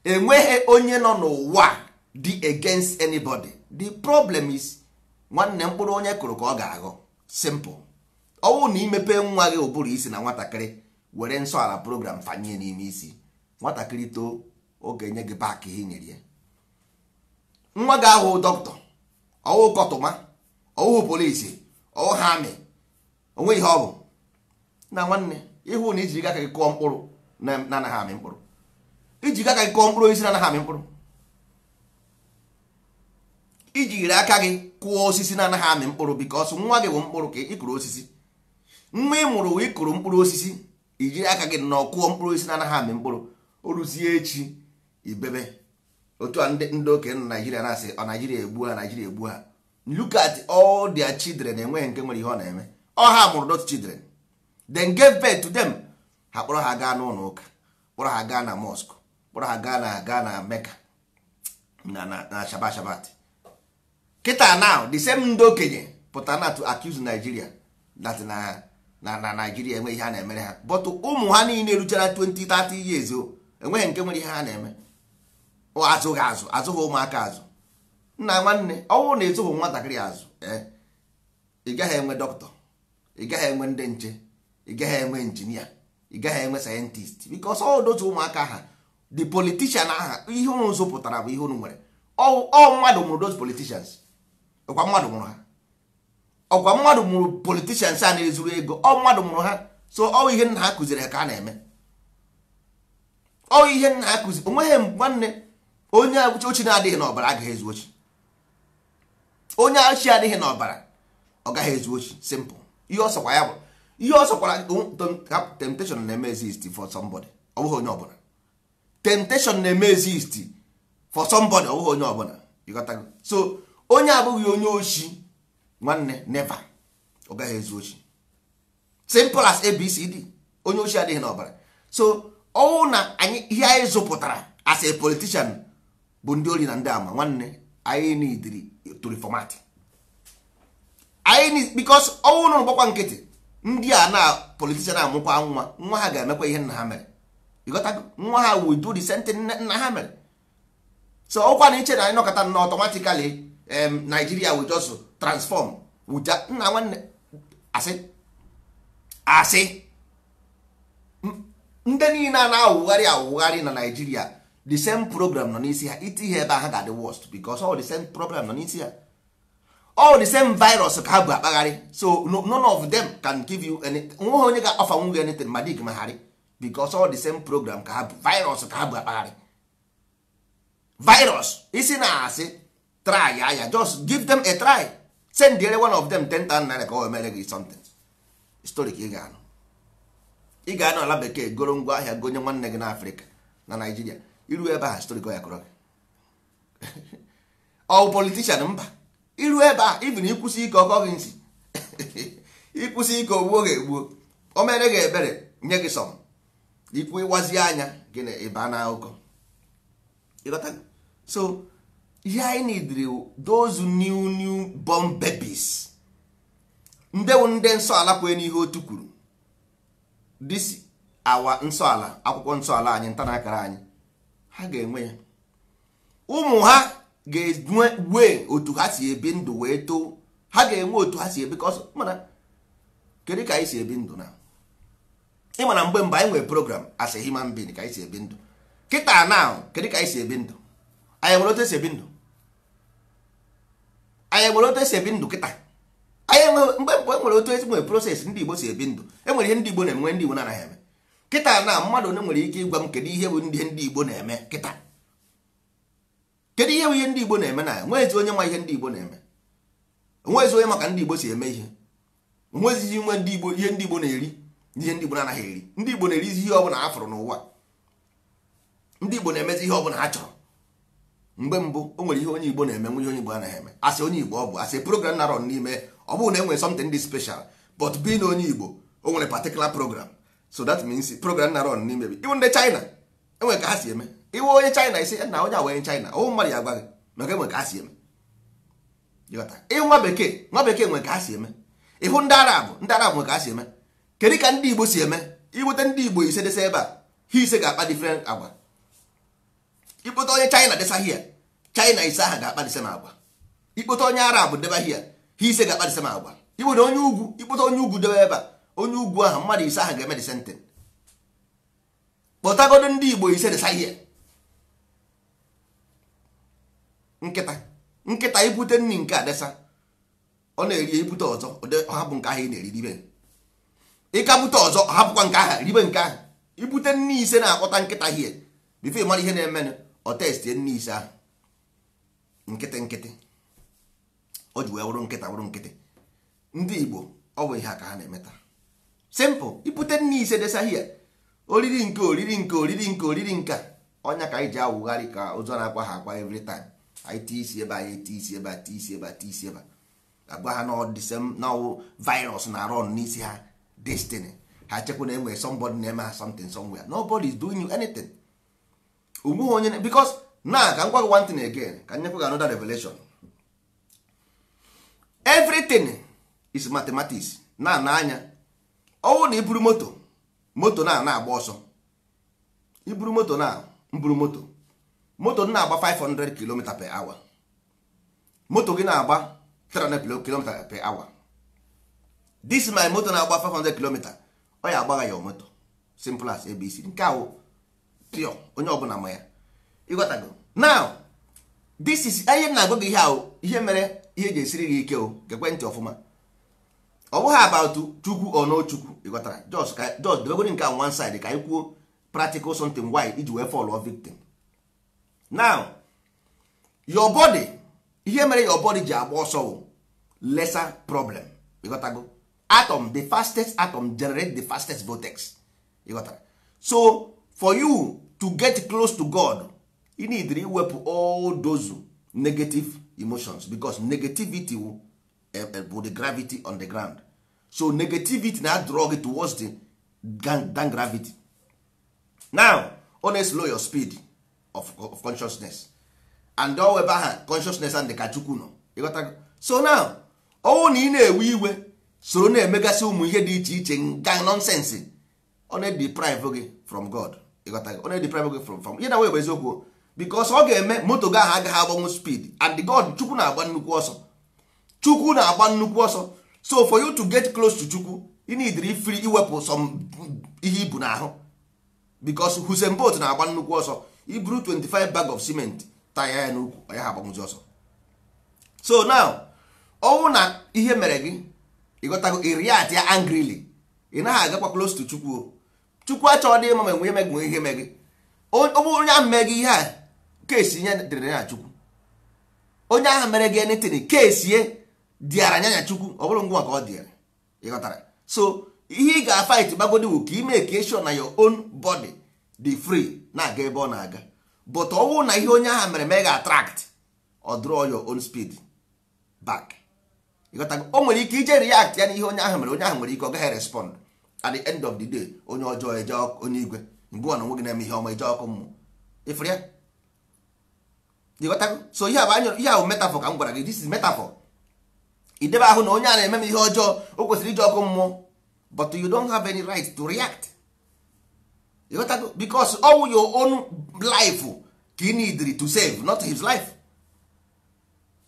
Enweghị onye nọ n'ụwa dị against anybody. The problem is nwanne mkpụrụ onye kụrụ ka ọ ga-aghọ. Simple. Ọwụ na imepe nwa gị ụbụrụ isi na nwatakịrị were nsọ ala program fanye n'ime isi, nwatakịrị too oge nye gị back ihe nyere ya. Nwa gị ahụ dọkịta, ọwụ kọtụma, ọwụ polisi, ọwụ hami, onwe ihe ọ bụ na nwanne ịhụ na iji aka gị kụọ mkpụrụ na anaghị amị mkpụrụ, iji aka gị kụọ mkpụrụ osisi na anaghị amị mkpụrụ, iji jiri aka gị kụọ osisi na anaghị amị mkpụrụ because nwa gị bụ mkpụrụ ka ị kụrụ osisi. Nwa ị mụrụ wee kụrụ mkpụrụ osisi, ijiri aka gị nọ kụọ mkpụrụ osisi na anaghị amị mkpụrụ, o ruzie echi ibebe otu a ndị okenye na Nigeria na-asị ọ Nigeria egbu ha. Look at all their children, enweghị nke nwere ihe ọ na-eme. Ọ ha mụrụ those children, then gave birth to them. Ha kpọrọ ha gaa n'ụlọ ụka, kpọrọ ha gaa na mosque, kpọrọ ha gaa na Mecca na Shabbat. Kịta now the same ndị okenye pụtara na to accuse Nigeria that na Nigeria enweghị ihe ha na-emere ha, but ụmụ ha niile eruchara 20-30 years enweghị nke nwere ihe ha na-eme. Azụghị ụmụaka azụ. Nna nwanne ọnwụ na ezụghị nwatakịrị azụ, ị gaghị enwe dọkịta, ị gaghị enwe ndị nche, ị gaghị enwe injinia, ị gaghị enwe sayentist, because all those ụmụaka ha the politician aha ihe unu zụpụtara bụ ihe unu nwere. Ọ mmadụ mụrụ those politicians, ọkwa mmadụ mụrụ ha, ọkwa mmadụ mụrụ politicians a na-ezuru ego, ọ mmadụ mụrụ ha. So ọ ihe nna ha kụziri ha ka a na-eme, ọ ihe nna ha kụziri. Onweghị nwanne onye ochi na-adịghị n'ọbara agaghị ezu ochi, onye ochi adịghị n'ọbara ọ gaghị ezu ochi. Simple. Ihe ọ sọkwa ya bụ ihe ọ sọkwara. Temptation na-eme exist for somebody, ọ bụghị onye ọbụla. Temptation na-eme exist for somebody, ọ bụghị onye ọbụla. ịghọtago? So onye abụghị onye ochi nwanne never, ọ gaghị ezu ochi. Simple as ABCD. Onye ochi adịghị n'ọbara. So ọwụ na anyị ihe anyị zụpụtara as a politician bụ ndị ori na ndị ama nwanne, anyị need to reformat. Anyị need, because ọwụ na gbakwa nkịtị ndị a na politician amụkwa nwa ha ga-emekwa ihe nna ha mere. ịghọtago? Nwa ha will do the same thing nna ha mere. So ọkwa na iche na anyị nọkọta na automatically Nigeria will just transform with nna nwanne asị ndị niile a na-awụgharị na Nigeria the same program nọ n'isi ha. iti ihe ebe ha ga-adị worst because all the same problem nọ n'isi ha, all the same virus ka ha bụ akpagharị. So none of them can give you anything. Nweghị onye ga-offer nwe anything ma dig magharị. because all the same program ka ha bụ virus ka ha bụ akpagharị virus isi na asị try ya just give them a try send one of them 10,000 naira ka o mere gị something story ka ị ga-anọ ala bekee goro ngwa ahịa gonye nwanne gị n'Africa na Nigeria iru ebe a story ka ya kọrọ gị ọ politician mba iru ebe a even ikwụsị ike ọkọ gị nsị ikwụsị ike ogbuo gị egbuo o mere gị ebere nye gị sọm ikwu ịwazi anya gị na ịba na akụkọ so ihe anyị neediri those new born babies ndewo ndị nsọ ala kwee n'ihe otu kwuru this awa nsọ ala akwụkwọ nsọ ala anyị nta na akara anyị ha ga-enwe ya ụmụ ha ga-enwe otu ha si ebi ndụ wee too ha ga-enwe otu ha si ebi ka ọsọ mana kedu ka anyị si ebi ndụ na ịmana mgbe anyị nwere program as a human being ka anyị si ebi ndụ kịta na kedu ka anyị si ebi ndụ anyị nwere otu esi ebi ndụ anyị nwere otu esi ebi ndụ kịta anyị mgbe nwere otu esi nwere proses ndị Igbo si ebi ndụ enwere ihe ndị Igbo na-eme ndị Igbo na-anaghị eme kịta na mmadụ onye nwere ike ịgwa m kedu ihe bụ ndị Igbo na-eme kịta kedu ihe bụ ihe ndị Igbo na-eme na nwezi onye ma ihe ndị Igbo na-eme nwezi onye maka ndị Igbo si eme ihe nwezighị nwe ndị Igbo ihe ndị Igbo na-eri ihe ndị Igbo na-anaghị eri ndị Igbo na-erizi ihe ọbụla ha fụrụ n'ụwa ndị Igbo na-emezi ihe ọbụla ha chọrọ mgbe mbụ o nwere ihe onye Igbo na-eme nwe ihe onye Igbo anaghị eme asị onye Igbo ọ bụ asị program na run n'ime ọ bụrụ na enwere something dị special but being onye Igbo o nwere particular program so that means program na run n'ime bi iwu ndị China enwere ka ha si eme iwu onye China isi na onye awenye China ọ mmadụ ya agwa gị maka enwere ka ha si eme ịhụ nwa bekee nwere ka ha si eme ịhụ ndị Arab nwere ka ha si eme kedu ka ndị Igbo si eme iweta ndị Igbo ise desa ebe a ha ise ga-akpa different agwa ikpota onye China desa hia China ise ahụ ga-akpa disem agwa ikpota onye Arab deba hia ha ise ga-akpa disem agwa ikpota onye ugwu ikpota onye ugwu debe ebe a onye ugwu ahụ mmadụ ise ahụ ga-eme disenten kpọtagodo ndị Igbo ise desa hia nkịta ibute nri nke adesa ọ na-eri ibute ọzọ ọ hapụ nke ahụ ị na-eri ribe ịka bute ọzọ ọ hapụkwa nke ahụ ribe nke ahụ ibute nri ise na-akpọta nkịta hie bifo ịmara ihe na-eme ọ testie nri ise ahụ nkịtị o ji wee wụrụ nkịtị ndị Igbo ọ bụ ihe ka ha na-emeta simple ibute nri ise desa hie oriri nke ọnya ka anyị ji awụgharị ka ụzọ na-akwa ha akwa every time anyị tii isi ebe anyị tii isi ebe agwa ha n'ọwụ virus na run n'isi ha destiny ha chekwa na enwere somebody na-eme ha something somewhere nobody is doing you anything onweghị onye because na ka m gwa gị one thing again ka nyekwa gị another revelation everything is mathematics na-anya ọwụ na iburu moto na-agba ọsọ iburu moto moto na-agba 500 km per hour moto gị na-agba 300 km per hour this my moto na-agba 500 km ọ ya agbagha ya moto simple as ABC nke ahụ pure onye ọbụla ma ya ịghọtago now this is ihe na-agwa gị ihe ahụ ihe mere ihe ji esiri gị ike o gekwe ntị ọfụma ọ bụghị about chukwu or no chukwu ịghọtara just debegodi nke one side ka anyị kwuo practical something why iji wee fall victim now your body ihe mere your body ji agba ọsọ lesser problem ịghọtago atom the fastest atom generate the fastest vortex ịghọtara so for you to get close to God you need to iwepụ all those negative emotions because negativity will the gravity on the ground so negativity na draw it towards the than gravity now always slow your speed of consciousness and all ebe ha consciousness and the kachukwu no ịghọtago so now ọwụ na ị na-ewe iwe soro na-emegasị ụmụ ihe dị iche iche nga nonsense ọ na-deprive gị from God ịghọtago ọ na-deprive gị from ihe na wee bụ eziokwu because ọ ga-eme moto gị ahụ agaghị agbanwe speed and God chukwu na-agba nnukwu ọsọ so for you to get close to chukwu you need free iwepụ some ihe ibu n'ahụ because Usain Bolt na-agba nnukwu ọsọ iburu 25 bag of cement taya ya n'ukwu ya ha agbanwụzi ọsọ so now ọnwụ na ihe mere gị ịghọtago react ya angrily ị naghị agakwa close to chukwu Chukwu achọghị dị ịma ma enwe emegbe ihe megị. Ọ bụrụ onye ahụ mere gị ihe a kesi ihe dịrị na Chukwu. Onye ahụ mere gị anything kesi ihe dịara nya Chukwu, ọ bụrụ ngwa ka ọ dịara. Ị ghọtara? So ihe ị ga-fight gbagodi wu ka ime ka sure na your own body dị free na-aga ebe ọ na-aga. But ọ bụrụ na ihe onye ahụ mere mee ga-attract or draw your own speed back. Ị ghọtago? O nwere ike ije react ya na ihe onye ahụ mere, onye ahụ nwere ike ọ gaghị respond. At the end of the day, onye ọjọọ eje onye igwe, mgbe ọ na onwe gị na-eme ihe ọma eje ọkụ mmụọ. Ifere ya? Ị ghọtago? So ihe a metaphor ka m gwara gị, this is metaphor. Idebe ahụ na onye a na-eme m ihe ọjọọ, o kwesịrị ije ọkụ mmụọ, but you don't have any right to react. You got to, because all your own life ka ị need to save, not his life.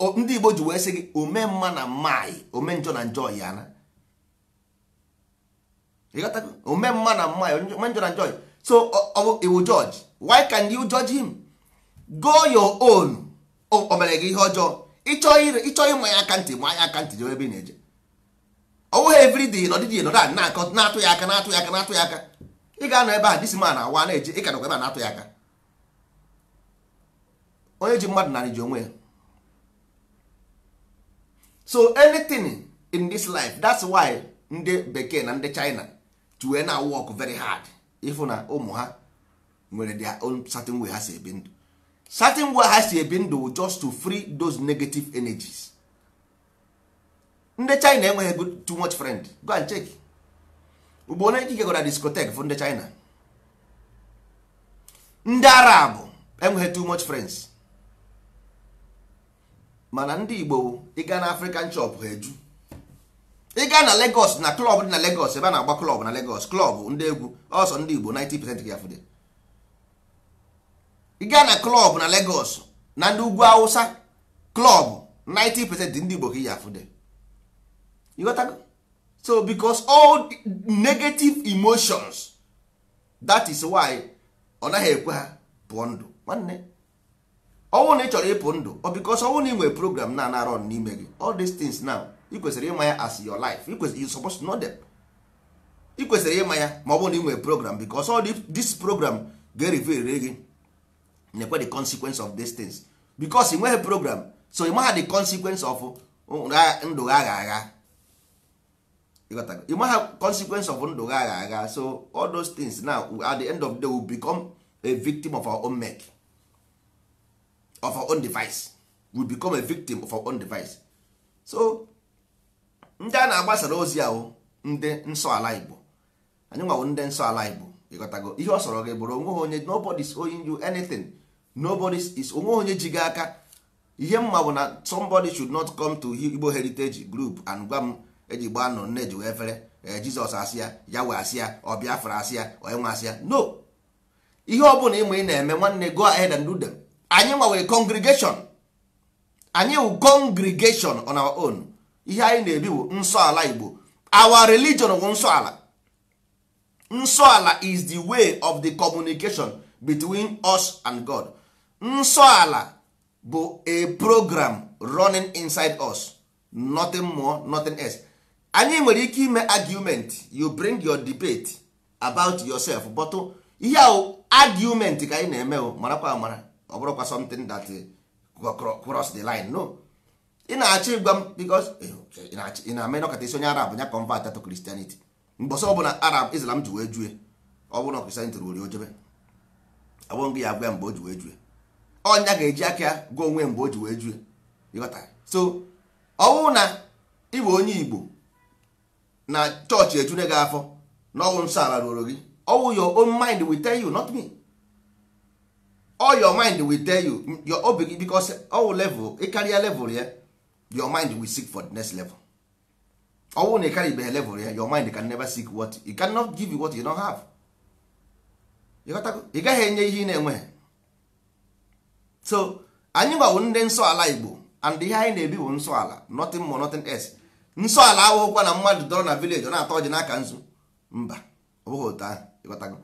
Ndị Igbo ji wee sị gị ome mma na mmanyị, ome njọ na njọ ya na. You got to, ome mma na mmanyị, ome njọ na njọ. So he will judge. Why can you judge him? Go your own. O mere gị ihe ọjọọ. Ịchọ ịma ya aka ntị, ma ya aka ntị jee ebe ị na-eje. Ọwụ everyday nọdịdị nọdụ na-atụ ya aka. Ị ga-anọ ebe a this man awa na-eje, ị ka nọkwa ebe a na-atụ ya aka. Onye ji mmadụ narị ji onwe ya. So anything in this life, that's why ndị bekee na ndị China to wee na work very hard. Ịfụ na ụmụ ha nwere their own certain way ha si ebi ndụ. Certain way ha si ebi ndụ just to free those negative energies. Ndị China enweghị too much friend. Go and check. Ugbo onye ikike gara discotheque for ndị China. Ndị Arab enweghị too much friends. Mana ndị Igbo ịga na African shop ha eju. Ịga na Lagos na club dị na Lagos, ebe a na-agba club na Lagos, club ndị egwu ọsọ ndị Igbo 90% ka ya fude. Ịga na club na Lagos na ndị ugwu Hausa, club 90% ndị Igbo ka ya fude. You got to go? So because all negative emotions, that is why ọ naghị ekwe ha pụọ ndụ. Nwanne ọnwụ na ị chọrọ ịpụ ndụ, or because ọnwụ na ị nwere program na-arụ n'ime gị, all these things now ị kwesịrị ịma ya as your life. You supposed to know them. Ị kwesịrị ịma ya ma ọ bụrụ na ị nwere program, because all this program ga-reveal gị nekwe the consequence of these things. Because ị nweghị program, so ị maha the consequence of ndụ gha agha. You might have consequence of ndụ gha agha. So all those things now at the end of the day will become a victim of our own make, of our own device. We become a victim of our own device. So ndị a na-agbasara ozi ahụ ndị nsọ ala Igbo, anyị nwawo ndị nsọ ala Igbo. Ịghọtago ihe ọ sọrọ gị bụrụ onwe onye, nobody is owing you anything. Nobody is onwe onye ji gị aka. Ihe mma bụ na somebody should not come to Igbo Heritage Group and gwa m eji gbaa nọ nne ji wee fere Jizọs asị ya, ya wee asị ya, ọ Biafra asị ya, onye nwe asị ya. No, ihe ọ bụla ịma ị na-eme nwanne, go ahead and do them. Anyị nwawe congregation, anyị wụ congregation on our own. Ihe anyị na-ebi bụ nsọ ala Igbo. Our religion bụ nsọ ala. Nsọ ala is the way of the communication between us and God. Nsọ ala bụ a program running inside us, nothing more, nothing else. Anyị nwere ike ime argument, you bring your debate about yourself, but ihe ahụ argument ka anyị na-eme marakwa amara, ọ bụrụkwa something that cross the line. No, ị na-achọ ịgwa m because ị na-ame nọkọta isi onye Arab ya convert to Christianity. Mbọsọ ọ bụ na Arab Islam ji wee jue, ọ bụ na Christianity ruo ojebe, ọ bụ ngị ya gwa mgbe o ji wee jue, ọnya ga-eji aka ya gwa onwe mgbe o ji wee jue. Ịghọta? So ọ bụ na ịbụ onye Igbo na chọọchị ejune gị afọ na ọwụ nsọ ala ruoro gị, ọwụ your own mind will tell you, not me. All your mind will tell you, your obi, because all level, ị karịa level ya, your mind will seek for the next level. Ọwụ na ị karịbeghị level ya, your mind can never seek what, it cannot give you what you don't have. Ị gaghị enye ihe ị na-enweghị. So anyị gbawo ndị nsọ ala Igbo, and ihe anyị na-ebi bụ nsọ ala, nothing more, nothing else. Nsọ ala ahụhụkwa na mmadụ dọrọ na village ọ na-atọ ọjị n'aka nzu, mba, ọ bụghị otu ahụ. Ịghọtago?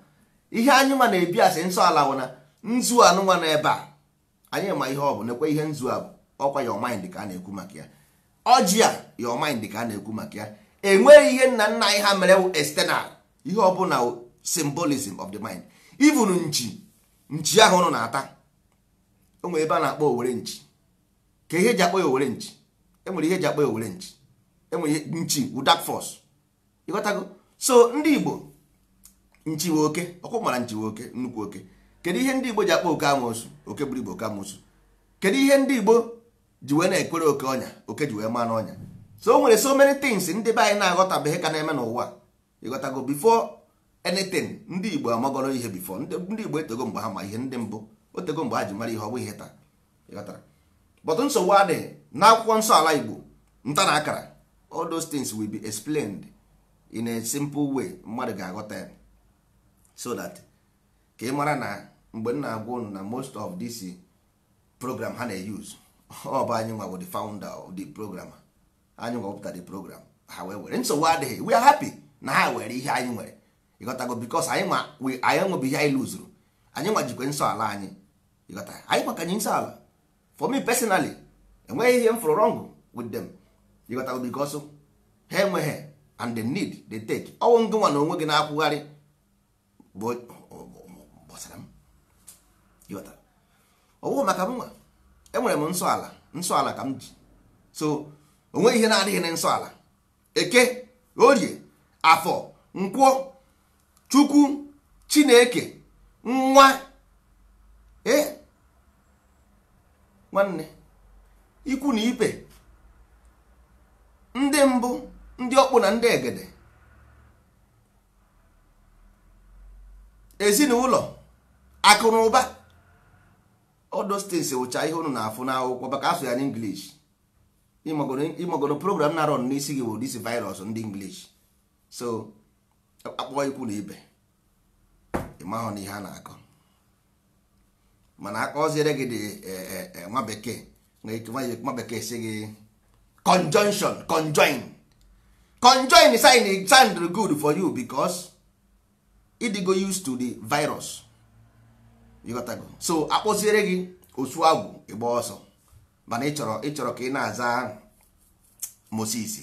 Ihe anyị ma na-ebi asị nsọ ala bụ na nzu anụnwa n'ebe a, anyị ma ihe ọ bụ, nekwe ihe nzu a bụ, ọkwa your mind ka a na-ekwu maka ya. Ọjị a your mind ka a na-ekwu maka ya. Enweghị ihe nna nna anyị ha mere wụ external. Ihe ọ bụla symbolism of the mind. Even nchi ahụ nọ na-ata, o nwere ebe a na-akpọ owere nchi. Ka ihe eji akpọ ya owere nchi, enwere ihe eji akpọ ya owere nchi, enwere nchi with dark force. Ịghọtago? So ndị Igbo, nchi wee oke, ọkụ mara nchi wee oke, nnukwu oke. Kedu ihe ndị Igbo ji akpọ oke amoosu? Oke buru ibu oke amoosu. Kedu ihe ndị Igbo ji wee na-ekwere oke ọnya? Oke ji wee maa n'ọnya. So o nwere so many things ndị be anyị na-aghọtabeghị ka na-eme n'ụwa. Ịghọtago? Before anything, ndị Igbo amagoro ihe before. Ndị Igbo etego mgbe ha ma ihe ndị mbụ. Otego mgbe ha ji mara ihe ọ bụ ihe taa. Ịghọtara? But nsogbu adịghị n'akwụkwọ nsọ ala Igbo, nta na akara. All those things will be explained in a simple way mmadụ ga-aghọta ya. So that ka ị mara na mgbe m na-agwa unu na most of this program ha na-use, ọ bụ anyị nwa bụ the founder of the program. Anyị nwa wepụta the program, ha wee were. Nsogbu adịghị, we are happy na ha were ihe anyị nwere. Ịghọtago? Because anyị nwebu ihe anyị luzuru. Anyị nwa jikwe nsọ ala anyị. Ịghọta? Anyị maka anyị nsọ ala. For me personally, enweghị ihe m fụrụ wrong with them. Ịghọtago? Because ha enweghị and the need they take. Ọwụ ngị nwa na onwe gị na-akwụgharị gbasara m. Ịghọta? Ọwụ maka m nwa, enwere m nsọ ala ka m ji. So onweghị ihe na-adịghị na nsọ ala. Eke, Orie, Afọ, Nkwọ, Chukwu, Chineke, nwa, nwanne, ikwu na ibe, ndị mbụ, ndị ọkpụ na ndị egede, ezinụlọ, akụ na ụba. All those things wụcha ihe unu na-afụ n'akwụkwọ maka asụ ya n'English. Ịmagoro program na run n'isi gị bụ this virus ndị English. So akpọ ikwu na ibe, ịmahụ na ihe a na-akọ. Mana akọziere gị dị nwa bekee, nwa bekee si gị conjunction, conjoin sound good for you because it go used to the virus. You got to go. So akpọziere gị osu agwụ ịgba ọsọ, mana ịchọrọ ka ị na-aza Moses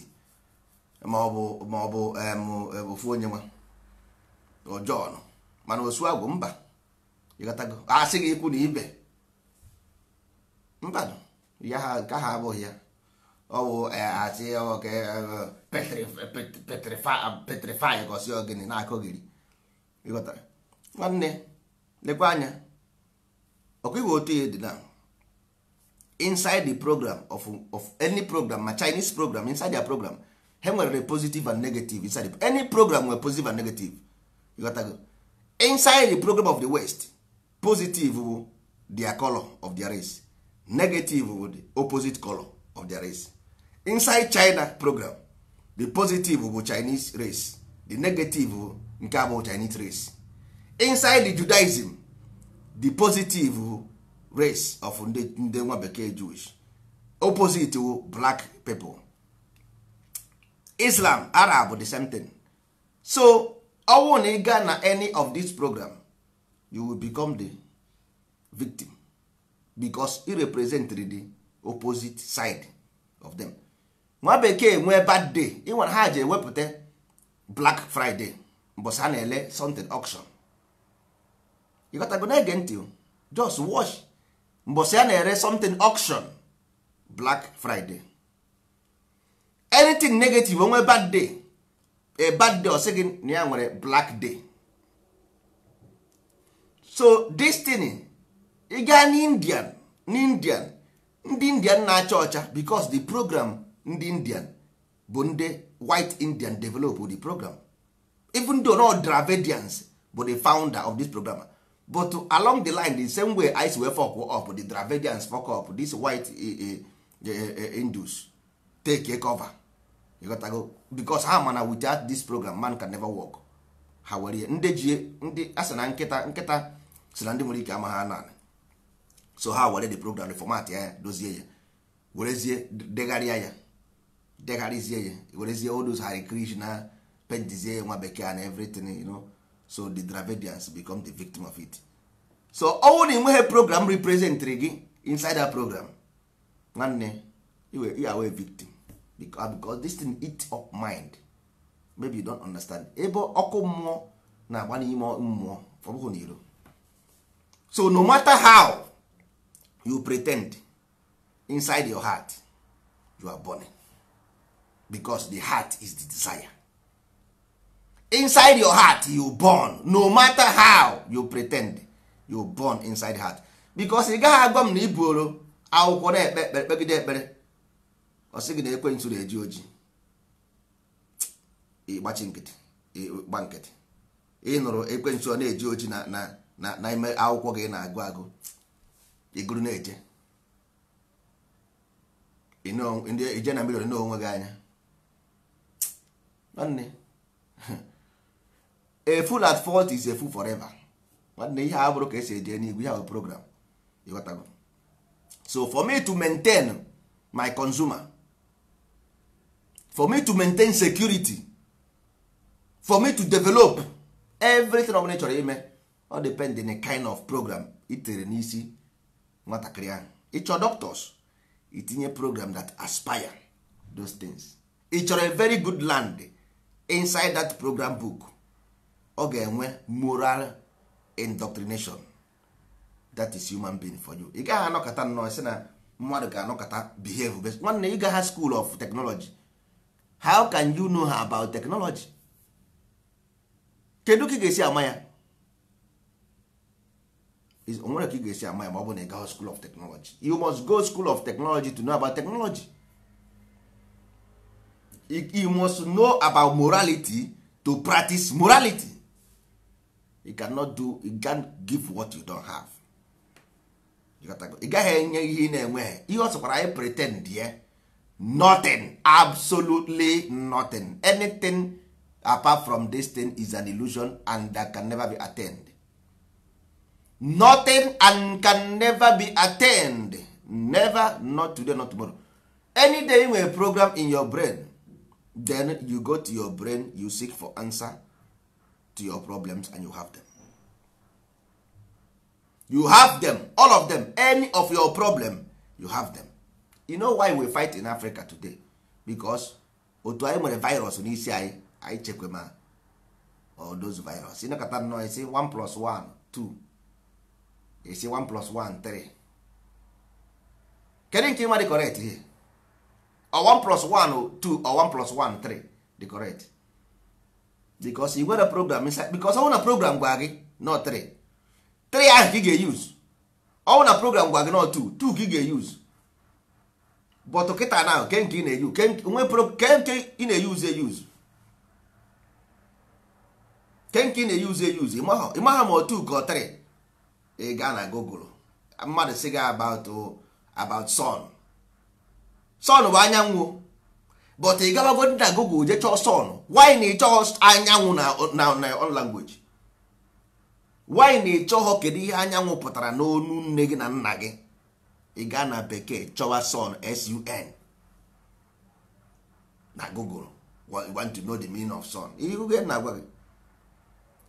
ma ọ bụ ofu onye nwa John, mana osu agwụ mba. You got to go. Asị gị ikwu na ibe mba ya ha ka ha abụghị ya. Ọ bụ asị oke petrify gosi ogene na-akọgiri. You got to. Nwanne lekwa anya ọkwighị otu ihe dị na inside the program of any program, ma Chinese program, inside their program ha nwere positive and negative. Inside any program nwere positive and negative. You got to go. Inside the program of the West, positive bụ their color of their race, negative bụ the opposite color of their race. Inside China program, the positive bụ Chinese race, the negative bụ nke abụ Chinese race. Inside the Judaism, the positive race of ndị nwa bekee Jewish, opposite black people. Islam, Arab, the same thing. So ọwụ na ị gaa na any of this program, you will become the victim because it represent the opposite side of them. Nwa bekee nwee bad day, ịnwere ha ji ewepụta Black Friday mbọsị ha na-ele something auction. You got to go na-ege ntị, just watch mbọsị ya na-ere something auction Black Friday. Anything negative onwe bad day, a bad day ọsị gị na ya nwere black day. So this thing ị gaa n'Indian, ndị Indian na-acha ọcha because the program ndị Indian bụ ndị white Indian develop the program, even though not Dravidians but the founder of this program. But along the line, the same way ice will fuck up, the Dravidians fuck up, this white Hindus take a cover. You got to go because how man without this program man can never work. How were you? Ndị asana nketa sila ndị nwere ike ama ha na. So how were the program the format ya dozie ya. Werezie degarizie ya. Werezie all those Hare Krishna pentizie nwa bekee and everything, you know. So the Dravidians become the victim of it. So all the way program represent gị inside that program, nwanne you are a victim because this thing eat up mind. Maybe you don't understand. Ebe ọkụ mmụọ na-agba n'ime mmụọ ọ bụghị n'iro. So no matter how you pretend, inside your heart you are burning, because the heart is the desire. Inside your heart you burn, no matter how you pretend, you burn inside heart. Because ị gaghị agwa m na ibuoro akwụkwọ na-ekpe kpegide ekpere ọ sị gị na ekwensu na-eji oji, ịgbachi nkịtị, ịgba nkịtị. Ị nụrụ ekwensu ọ na-eji oji na ime akwụkwọ gị na-agụ agụ, iguru na-eje ije na mmiri onwe gị anya. Nwanne, a fool at fault is a fool forever. Nwanne, ihe a bụrụ ka esi eje n'igwe, ihe a bụ program. Ịghọtago? So for me to maintain my consumer, for me to maintain security, for me to develop everything of nature ime, all depend in a kind of program itere n'isi nwatakịrị ahụ. Ịchọ doctors, itinye program that aspire those things. Ịchọrọ a very good land, inside that program book ọ ga-enwe moral indoctrination. That is human being for you. Ị gaghị anọkọta nnọọ sị na mmadụ ga-anọkọta behave best. Nwanne, ị gaghị school of technology. How can you know about technology? Kedu ka ị ga-esi ama ya? Onwere ka ị ga-esi ama ya ma ọ bụ na ị gaghị school of technology. You must go school of technology to know about technology. You must know about morality to practice morality. You can't give what you don't have. Ị gaghị enye ihe ị na-enweghị. Ihe ọ sọkwara anyị pretend ye nothing, absolutely nothing. Anything apart from this thing is an illusion and that can never be attained. Nothing and can never be attained. Never, not today, not tomorrow. Any day you have a program in your brain, then you go to your brain, you seek for answer to your problems, and you have them. You have them, all of them. Any of your problem, you have them. You know why we fight in Africa today? Because otu anyị nwere virus n'isi anyị chekwe ma all those virus. Ịnakọta nnọọ isi 1 plus 1 2, isi 1 plus 1 3. Kedu nke ịma dị correct here? Or 1 plus 1 2 or 1 plus 1 3 dị correct? Because you nwere program inside. Because ọ na program gwa gị no 3 ahụ ka ị ga-use. Ọ na program gwa gị no 2 ka ị ga-use. But kịta na ke nke ị na-use, ke nke ị na-use use. Ke nke ị na-use ịmaha ma 2 ka 3. Ị gaa na Google, mmadụ sị gị about sun bụ anyanwụ, but ị gabago na Google je chọọ sun. Why na ịchọọ anyanwụ na on language? Why na ịchọọ kedu ihe anyanwụ pụtara n'onu nne gị na nna gị? Ị gaa na bekee chọwa sun, sun na Google. You want to know the meaning of sun. You get na agwa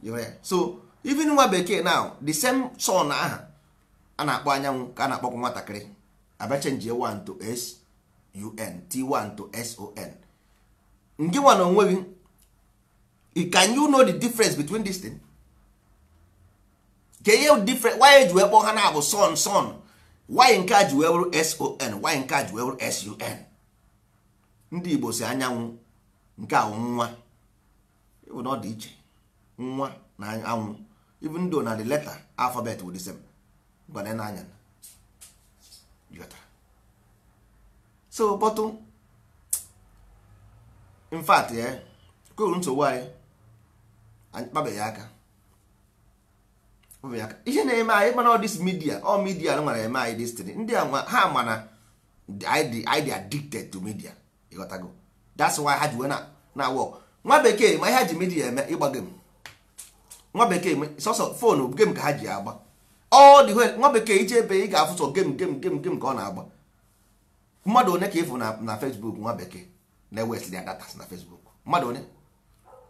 gị. So even nwa bekee now, the same sun aha a na-akpọ anyanwụ ka a na-akpọkwa nwatakịrị. Abachenji 1 to sun, t1 to son. Nke nwa na onwe gị, can you know the difference between this thing? Can you different? Why ji wee kpọ ha na-abụ sun? Why nke a ji wee bụrụ son? Why nke a ji wee bụrụ sun? Ndị Igbo si anyanwụ, nke a nwa. Ịbụ na ọ dị iche. Nwa na anwụ. Even though na the letter alphabet will the same. Gbana na anya. So bottom, in fact, kwuru nsogbu anyị kpabe ya aka. Ihe na-eme anyị mana all this media, all media na nwere eme anyị this thing. Ndị ha mana I addicted to media. You got to go. That's why ha ji wee na work. Nwa bekee ma ha ji media eme ịgba game. Nwa bekee sọsọ phone game ka ha ji agba. All the way nwa bekee ije ebe ị ga-afụ sọ game ka ọ na-agba. Mmadụ one ka ịfụ na Facebook nwa bekee na-ewest their data na Facebook. Mmadụ one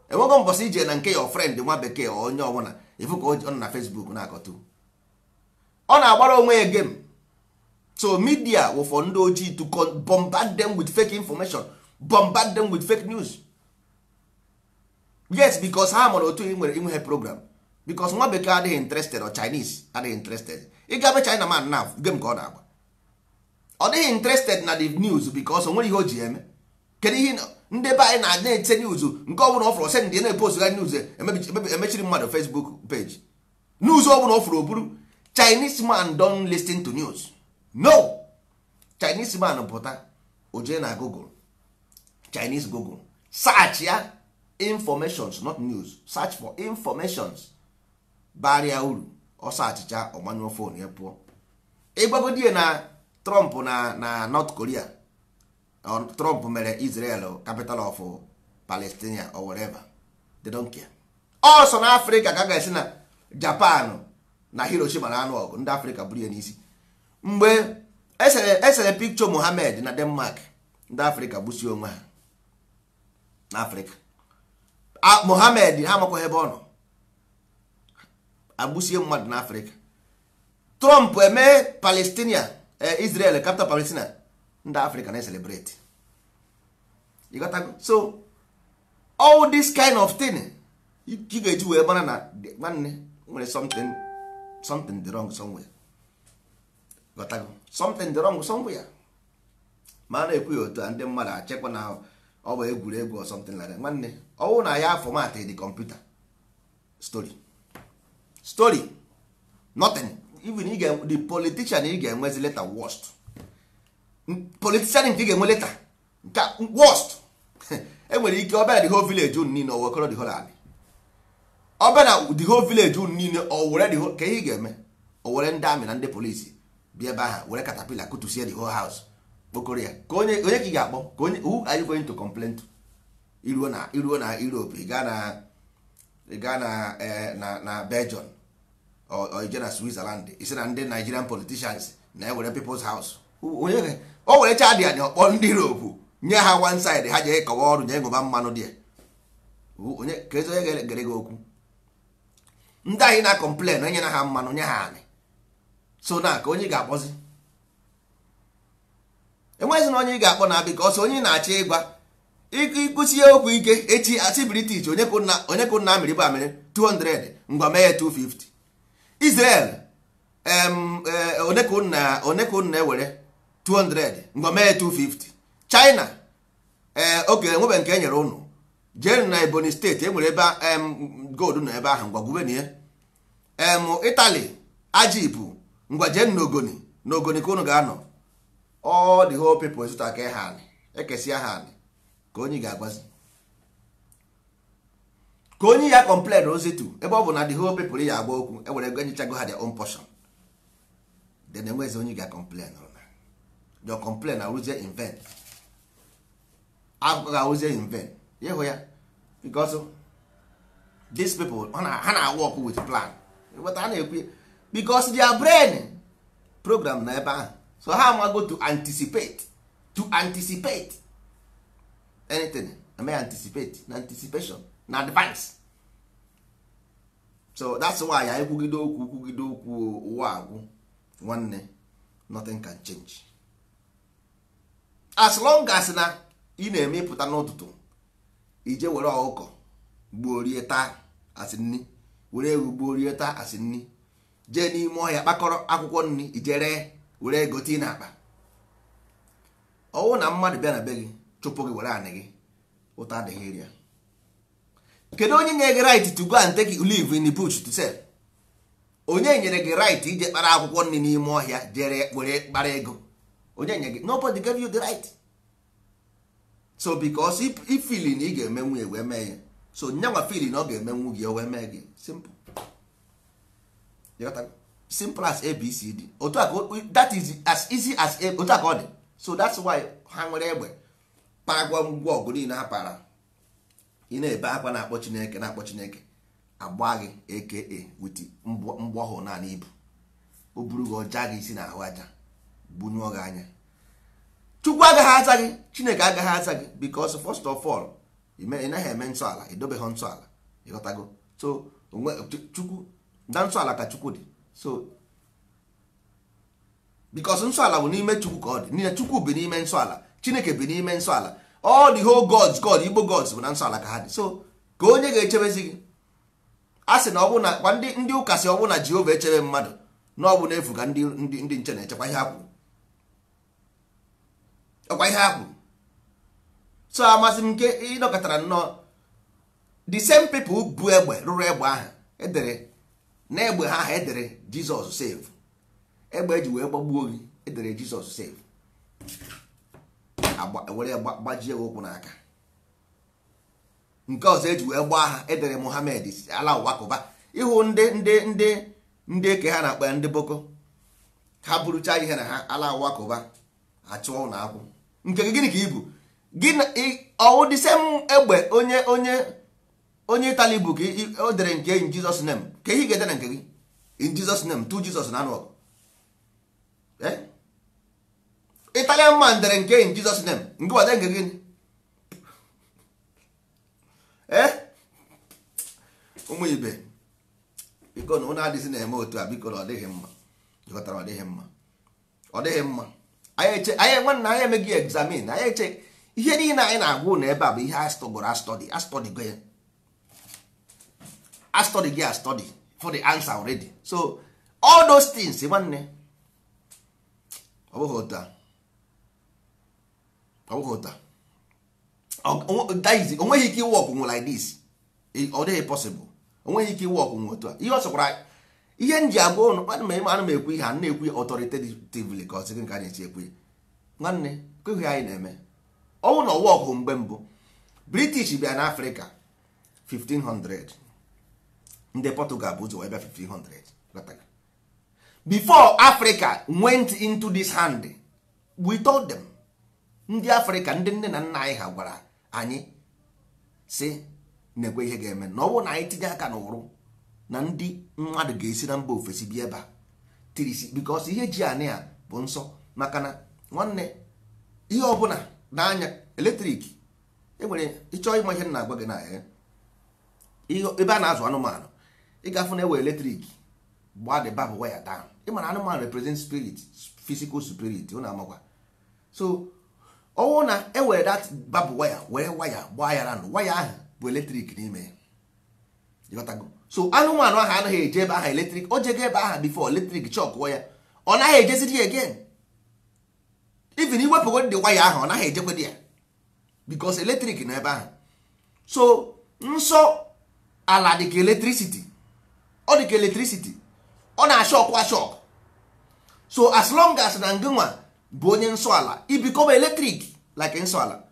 enwego mbọsị ije na nke your friend nwa bekee onye ọbụla ịfụ ka ọ nọ na Facebook na-akọtu. Ọ na-agbara onwe ya game. So media were for ndị ojii to bombard them with fake information, bombard them with fake news. yes, because ha mara otu nwere inwe program, because nwa bekee adịghị interested or Chinese adịghị interested. Ị ga-abụ China man na game ka ọ na-agba, ọ dịghị interested na the news because o nwere ihe o ji eme. Kedu ihe ndị be anyị na-ete news nke ọbụla ọ fụrụ send ndị na-epost ga news emechiri mmadụ Facebook page, news ọbụla ọ fụrụ oburu. Chinese man don't listen to news. No, Chinese man pụta oje na Google, Chinese Google, search ya informations, not news, search for informations, barịa uru ọ searchcha ọgbanyụọ phone ya pụọ. Ịgbagodie na Trump na North Korea, Trump mere Israel capital of Palestine or whatever, they don't care. Also na Africa ka ga-esi na Japan na Hiroshima na anụ ọgụ, ndị Africa buru ya n'isi. Mgbe esere picture Mohammed na Denmark, ndị Africa busi onwe ha na Africa. Mohammed ha makwa ebe ọ nọ, abusie mmadụ na Africa. Trump eme Palestinian Israel capital Palestine, ndị Africa na celebrate. You got to, so all this kind of thing you ga-eji wee mara na nwanne nwere something wrong somewhere. Got to, something wrong somewhere. Ma na-ekwu ya otu ndị mmadụ achekwa na ọ bụ egwuregwu or something like that. Nwanne ọwụ na ya format the computer story nothing. Even the politician ị ga-enwezi later worst. Politician nke ị ga-enwe later nke worst. Enwere ike ọ bịara the whole village unu niile, o wekọrọ the whole army. Ọ bịara the whole village unu niile, o were the whole, ka ihe ga-eme, o were ndị amị na ndị polisi bịa ebe ahụ were caterpillar kutusie the whole house kpokọrọ ya. Ka onye ka ị ga-akpọ, ka onye, who are you going to complain to? Iruo na Europe, ị gaa na Belgium or ije na Switzerland, isi na ndị Nigerian politicians na ewere people's house. Onye o were chadị anyị ọkpọ ndị Europe nye ha one side, ha jee kọwa ọrụ nye ṅụba mmanụ dị. Onye ka ezi onye gere gị okwu? Ndị anyị na complain onye na ha mmanụ nye ha anyị. So na ka onye ga-akpọzi, enweghịzi na onye ị ga-akpọ na because onye na-achọ ịgwa ịkwụsie okwu ike echi asị British onye ka nna amịrị bụ amịrị 200 ngwa mee ya 250. Israel onye ka nna ewere 200 ngwa mee ya 250. China oge enwebe nke enyere ụnụ jee na Ebonyi steeti enwere ebe gold nọ ebe ahụ ngwa gwube na ya. Italy Ajipu ngwa jee n'ogoni ka ụnụ ga-anọ. All the whole people zụta ka ha ekesịa ha ka onye ga-agwazi, ka onye ya complain ozitu ebe ọ bụ na the whole people ya agba okwu ewere ego nyichago ha their own portion, then enwezi onye ga-complain. Your complain na uzie invent akụkọ ga-uzie invent ịhụ ya, because these people ha na-work with plan, but ha na-ekwu because their brain program na ebe ahụ. So how am I going to anticipate anything? I may anticipate na anticipation na advance. So that's why ya ekwugide okwu ụwa agwụ nwanne, nothing can change as long as na ị na-emepụta n'ụtụtụ ije were ọkụkọ gbuorie taa asị nni, were ewu gbuorie taa asị nni, jee n'ime ọhịa kpakọrọ akwụkwọ nni ijere were gote na akpa. Ọwụ na mmadụ bịa na be gị chụpụ gị were anị gị, ụta adịghị eri ya. Kedu onye nyere gị right to go and take live in the bush to sell? Onye nyere gị right ije kpara akwụkwọ nri n'ime ọhịa jere were kpara ego? Onye nyere gị? Nobody gave you the right. So because if feeling ị ga-emenwu ya wee mee ya, so nyanwa feeling ọ ga-emenwu gị wee mee gị. Simple. Simple as ABCD. That is as easy as otu aka ọ dị. So that's why ha nwere egbe paragwa ngwa ọgụ niile ha para. Ị na-ebe akwa na-akpọ Chineke agba gị aka with mgbọhụ naanị ibu, o buru gị ọja gị isi n'ahụ aja bunyụọ gị anya. Chukwu agaghị aza gị, Chineke agaghị aza gị, because first of all ị naghị eme nsọ ala, idobeghị nsọ ala, ịghọtago? So Chukwu na nsọ ala ka Chukwu dị. So because nsọ ala bụ n'ime Chukwu ka ọ dị, n'ihe Chukwu bi n'ime nsọ ala, Chineke bi n'ime nsọ ala, all the whole gods, God, Igbo gods bụ na nsọ ala ka ha dị. So ka onye ga-echebezi gị. A sị na ọ bụ na kwa ndị ụka sị ọ bụ na Jehova echebe mmadụ na ọ bụ n'efu ka ndị nche na-echekwa ihe ha kwuru. Ọkwa ihe ha kwuru. So amasị m nke ịnọkọtara nnọọ the same people bu egbe rụrụ egbe ahụ edere na egbe ha ahụ edere Jizọs save. Egbe eji wee gbagbuo gị edere Jizọs save. Were gbajie ụkwụ n'aka. Nke ọzọ eji wee gbaa ha edere Mohammed ala ụwakụba. Ịhụ ndị eke ha na-akpa ya ndị Boko ha burucha ihe na ha ala ụwakụba achụọ na akwụ. Nke gịnị ka ibu gị ọwụ the same egbe onye Itali bụ ka o dere nke in Jesus name ka ihe ga-ede na nke gị in Jesus name tu Jesus na anụ ọgụ. Italian man dere nke in Jesus name nke wade nke gịnị ụmụ ibe biko na ụnụ adịghị na-eme otu a biko na ọ dịghị mma jikọtara ọ dịghị mma ọ dịghị mma anyị nwanna anyị emeghị examin anyị eche ihe niile anyị na-agwụ na ebe a bụ ihe astọgboro astọdi gị astọdi for the answer already. So all those things nwanne ọ bụghị otu a onweghị ike iwe ọkwụnwụ like this. Ọ dịghị possible. Onweghị ike iwe ọkwụnwụ otu a. Ihe ọ sọkwara ihe nji agwa ụnụ ana m ekwu ihe a na-ekwu authoritatively ka ọsị gị nke a na-esi ekwu nwanne kweghị anyị na-eme ọnwụ na ọwa ọgụ mgbe mbụ British bịa na Africa 1500 ndị Portugal bụ ụzọ wee bịa 1500. Before Africa went into this hand we told them ndị Africa ndị nne na nna anyị ha gwara anyị si na-ekwe ihe ga-eme na ọ bụrụ na anyị tinye aka n'ụrụ na ndị mmadụ ga-esi na mba ofesi bịa ebe a tirisi because ihe ji anị a bụ nsọ maka na nwanne ihe ọbụla n'anya eletrik enwere ịchọ ịma ihe na-agwa gị na ebe a na-azụ anụmanụ ịgafụ na ewe eletrik gbaa the barbed wire down. Ịmana anụmanụ represent spirit physical spirit ụna amakwa. So ọwụ na ewere that barbed wire were waya gbaa ya ranụ waya ahụ bụ eletrik n'ime ya. So anụmanụ ahụ anaghị eje ebe ahụ eletrik o jego ebe ahụ before eletrik chọkụọ ya ọ naghị ejeziri ya again. Even iwepụgo the wire ahụ ọ naghị ejekwedi ya because eletrik nọ ebe ahụ. So nsọ ala dịka electricity ọ dịka electricity ọ na-ashọkụ ashọkụ. So as long as na ngịnwa bụ onye nsọ ala i become electric like nsọ ala.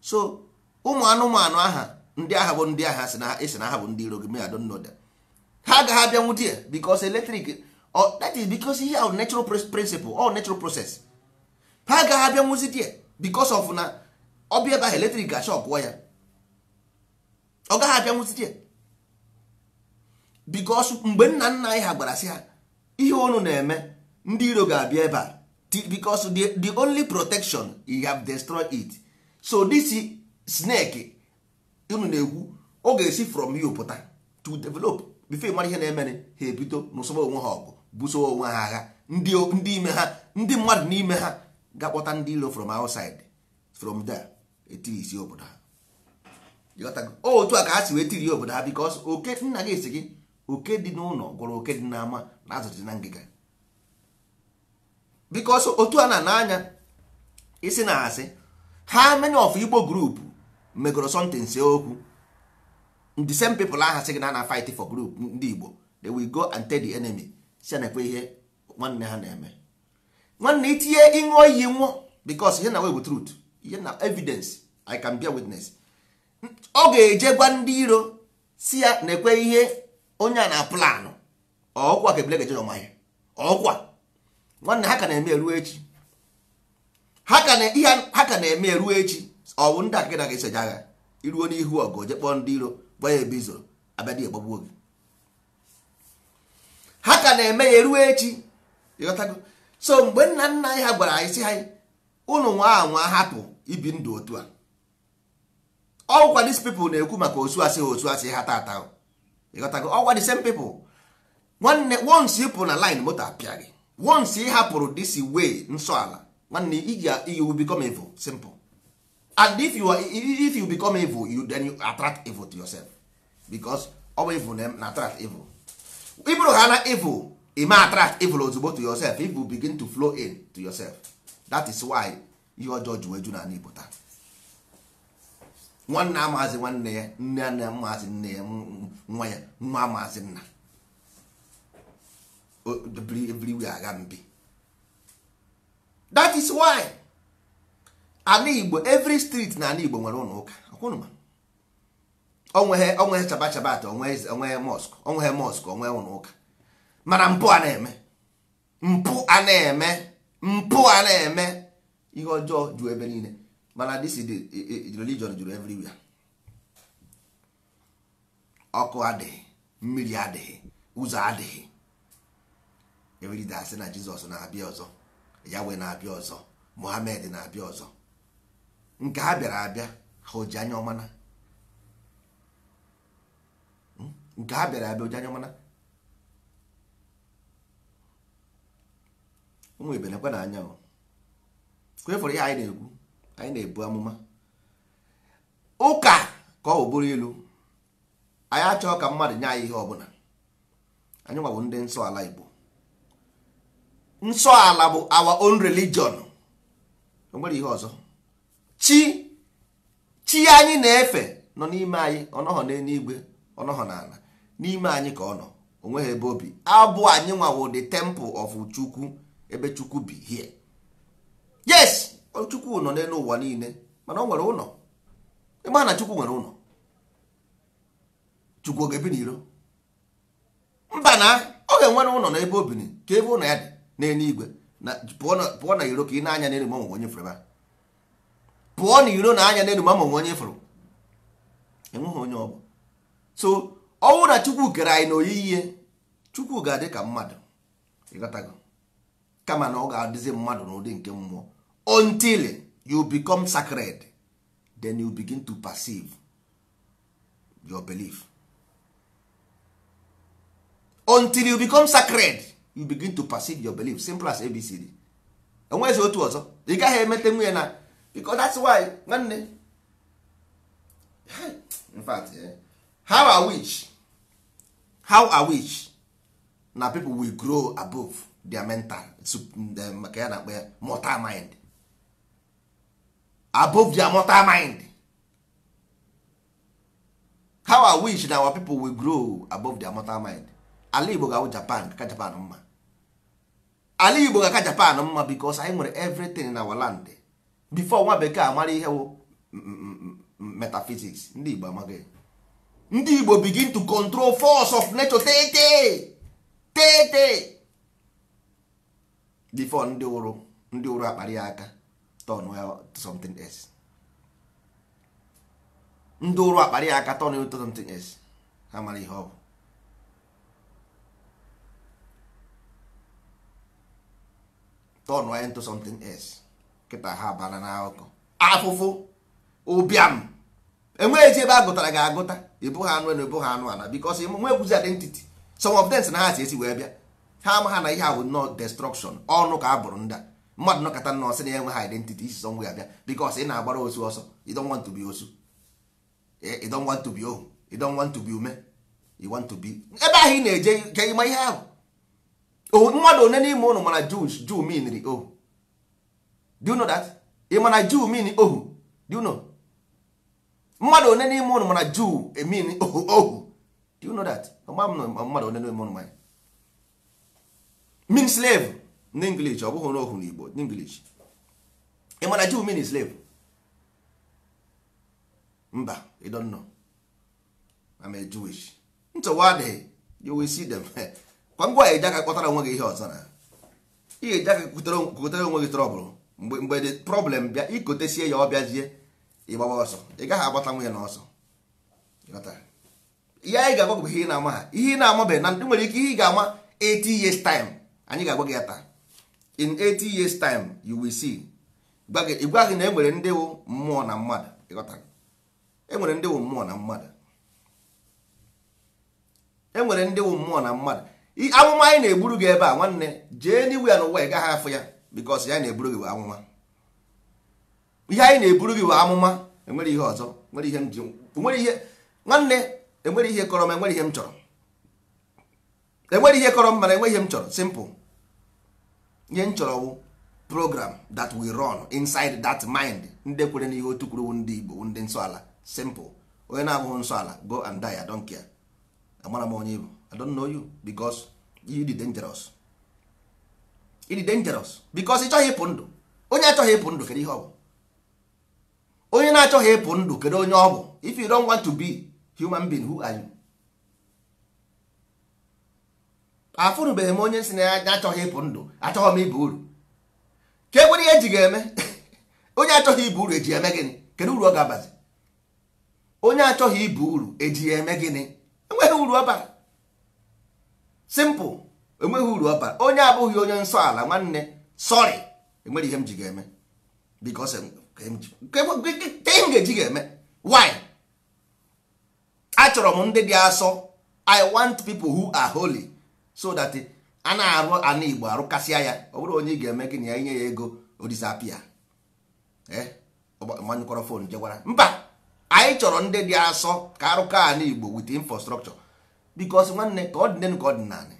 So ụmụ anụmanụ aha ndị agha bụ ndị agha esi na ha bụ ndị iro gị I don't know them. Ha agaghị abịa nwute ya because electric that is because ihe ahụ natural principle or natural process. Ha agaghị abịa nwụzite ya because of na ọbịa ebe ahụ electric ga-ashọkụọ ya ọ gaghị abịa nwụzite ya because mgbe nna nna anyị ha gbara sị ha ihe unu na-eme ndị iro ga-abịa ebe a because the only protection you have destroyed it. So this snake unu na-ekwu ọ ga-esi from you pụta to develop before mara ihe na-eme ha ebido n'ụsọba onwe ha ọgụ buso onwe ha agha ndị ime ha ndị mmadụ n'ime ha ga-akpọta ndị iro from outside from there etiri isi obodo ha. Otu a ka ha si wee tiri obodo ha because oke nna gị esi gị oke dị n'ụlọ gwọrọ oke dị n'ama na azụ dị na ngịga because otu a na-anya isi na asị ha many of Igbo group megoro something si okwu the same people aha sị gị na fight for group ndị Igbo they will go and tell the enemy si na-ekwe ihe nwanne ha na-eme nwanne itinye ịṅụ iyi nwụọ because ihe na we bụ truth ihe na evidence I can bear witness. Ọ ga-eje gwa ndị iro si ya na-ekwe ihe onye a na planụ ọkwa ka ebile ga-eje ọma ya ọkwa nwanne ha ka na-eme eru echi ha ka na-eme eru echi ọ bụ ndị akịda ga-eseje agha iruo n'ihu ọgụ je kpọọ ndị iro gwa ya ebe izoro abịadị egbagbuo gị ha ka na-eme ya eru echi ịghọtago. So mgbe nna nna anyị ha gwara anyị si ha ụnụ nwa anwa hapụ ibi ndụ otu a ọgwa these people na-ekwu maka osu asị ha tata ịghọtago ọgwa the same people nwanne once ịpụ na line moto apịa gị once ị hapụrụ this way nsọ ala nwanne you will become evil simple and if you become evil then you attract evil to yourself. because ọ bụ evil na attract evil. Ịbụrụ ha na evil, ị ma attract evil ozugbo to yourself. Evil begin to flow in to yourself. That is why ihe ọjọọ ji weju n'ala Igbo taa. Nwanne amaazị nwanne ya, nne ya amaazị nne ya, nwa ya nwa amaazị nna. Everywhere aga mbi. That is why ala Igbo, every street na ala Igbo nwere ụlọ ụka. Akwụnụma. Onweghị chabat, onweghị mosque, onweghị mosque, onweghị ụlọ ụka. Mana mpụ a na-eme ihe ọjọọ juru ebe niile. Mana this is the religion juru everywhere. Ọkụ adịghị, mmiri adịghị, ụzọ adịghị. Everyday asị na Jizọs na-abịa ọzọ, Yahweh na-abịa ọzọ, Mohammed na-abịa ọzọ. Nke ha bịara abịa ha oji anya ọmana. Nke ha bịara abịa oji anya ọmana. Ụmụ ibe na-ekwe n'anya o. Kwefọrọ ihe anyị na-ekwu, anyị na-ebu amụma. Ụka ka ọ bụrụ ilu. Anyị achọghị ka mmadụ nye anyị ihe ọbụla. Anyị nwa bụ ndị nsọ ala Igbo. Nsọ ala bụ our own religion. O nwere ihe ọzọ. Chi anyị na-efe nọ n'ime anyị, ọ nọghọ n'eluigwe, ọ nọghọ n'ala. N'ime anyị ka ọ nọ, o nweghị ebe obi. Abụ anyị nwa bụ the temple of Chukwu, ebe Chukwu bi here. Yes, Chukwu nọ n'elu ụwa niile, mana ọ nwere ụlọ. Ịma na Chukwu nwere ụlọ. Chukwu ga-ebi n'iro. Mba na ọ ga-enwere ụlọ n'ebe obi ka ebe ụlọ ya dị n'eluigwe. Pụọ na iro ka ị na-anya n'elu ma onwe onye fụrụ ebe. Pụọ na iro na anya n'elu ma onwe onye fụrụ. Enweghị onye ọ bụ. So ọ bụrụ na Chukwu kere anyị n'oyiyi, Chukwu ga-adị ka mmadụ. Ịghọtago? Kama na ọ ga-adịzi mmadụ n'ụdị nke mmụọ. Until you become sacred, then you begin to perceive your belief. Until you become sacred, you begin to perceive your belief. Simple as ABCD. Enwezi otu ọzọ. Ị gaghị emete nwunye na, because that's why nwanne. In fact, how I wish na people will grow above their mental, mortal mind. Above their mortal mind. How I wish na our people will grow above their mortal mind. Ala Igbo ga-awụ Japan, ka Japan mma. Ala Igbo ga-aka Japan mma because anyị nwere everything in our land. Before nwa bekee amara ihe wụ metaphysics, ndị Igbo amaghị. Ndị Igbo begin to control force of nature tete. Before ndị ụrụ akparị aka turn well to something else. Ndị ụrụ akparị aka turn well to something else. Ha mara ihe ọ bụ. Turn well into something else. Kịta ha bara n'akụkọ. Afụfụ ụbịam. Enweghị ebe agụtara ga-agụta. Ịbụ ha anụ enu, ịbụ ha anụ ana, because nwe ekwuzi identity. Some of them si na ha si esi wee bịa. Ha ama ha na ihe a bụ not destruction. Ọnụ ka a bụrụ nda. Mmadụ nọkọta nnọọ sị na ya enweghị identity isi somewhere abịa because ị na-agbara osu ọsọ. You don't want to be osu. You don't want to be ohu. You don't want to be ume. You want to be. Ebe ahụ ị na-eje ka ịma ihe ahụ. Mmadụ one n'ime ụnụ mana Jew meanri ohu. Do you know that? Ị mana Jew mean ohu. Do you know? Mmadụ one n'ime ụnụ mana Jew mean ohu. Do you know that? Mmadụ one n'ime ụnụ mana mean slave in English, ọ bụghị n'ohu n'Igbo in English. Ị mana Jew mean slave? Mba, you don't know. I'm a Jewish. Ntọ wade, you will see them. Kwa ngwa eje aka kpọtara onwe gị ihe ọzọ na. Ihe eje aka kutere onwe gị trouble. Mgbe the problem bịa ikotesie ya ọ bịazie ịgbawa ọsọ. Ị gaghị agbata nwunye n'ọsọ. Ihe anyị ga-agwa bụ ihe ị na-ama ha. Ihe ị na-amabe na ndị nwere ike ihe ị ga-ama 80 years time. Anyị ga-agwa gị ya taa. In 80 years time you will see. Ịgwa gị na enwere ndị wụ mmụọ na mmadụ. Ịghọtara? Enwere ndị wụ mmụọ na mmadụ. Enwere ndị wụ mmụọ na mmadụ. Amụma anyị na-egburu gị ebe a nwanne jee n'iwu ya n'ụwa ị gaghị afụ ya because ya na-eburu gị amụma. Ihe anyị na-eburu gị amụma enwere ihe ọzọ, nwere ihe nwere ihe nwanne enwere ihe kọrọ m, enwere ihe m chọrọ, enwere ihe kọrọ m mana enweghị ihe m chọrọ. Simple. Ihe m chọrọ wụ program that we run inside that mind. Ndị kwere n'ihe otu kwuru ndị Igbo, ndị nsọ ala. Simple. Onye na-abụghị nsọ ala, go and die, I don't care. Amara m onye Igbo, I don't know you because you dị dangerous. It is dangerous because ị chọghị ịpụ ndụ. Onye achọghị ịpụ ndụ kedu ihe ọ bụ? Onye na-achọghị ịpụ ndụ kedu onye ọ bụ? If you don't want to be human being, who are you? Afụrụbeghị m onye si na ya achọghị ịpụ ndụ, achọghị m ibu uru. Ka ekwere ihe eji ga-eme. Onye achọghị ibu uru eji eme gịnị? Kedu uru ọ ga-abazi? Onye achọghị ibu uru eji eme gịnị? Enweghị uru ọ bara. Simple. Enweghị uru ọ bara. Onye abụghị onye nsọ ala nwanne, sorry, enwere ihe m ji ga-eme because ke m ga-eji ga-eme. Why? Achọrọ m ndị dị asọ. I want people who are holy so that a na-arụ ana Igbo arụkasịa ya. Ọ bụrụ onye ị ga-eme gịnị ya, inye ya ego o disappear. Manyụkọrọ fon jegwara mba. Anyị chọrọ ndị dị asọ ka arụka ana Igbo with infrastructure because nwanne ka ọ dị n'elu ka ọ dị n'ala,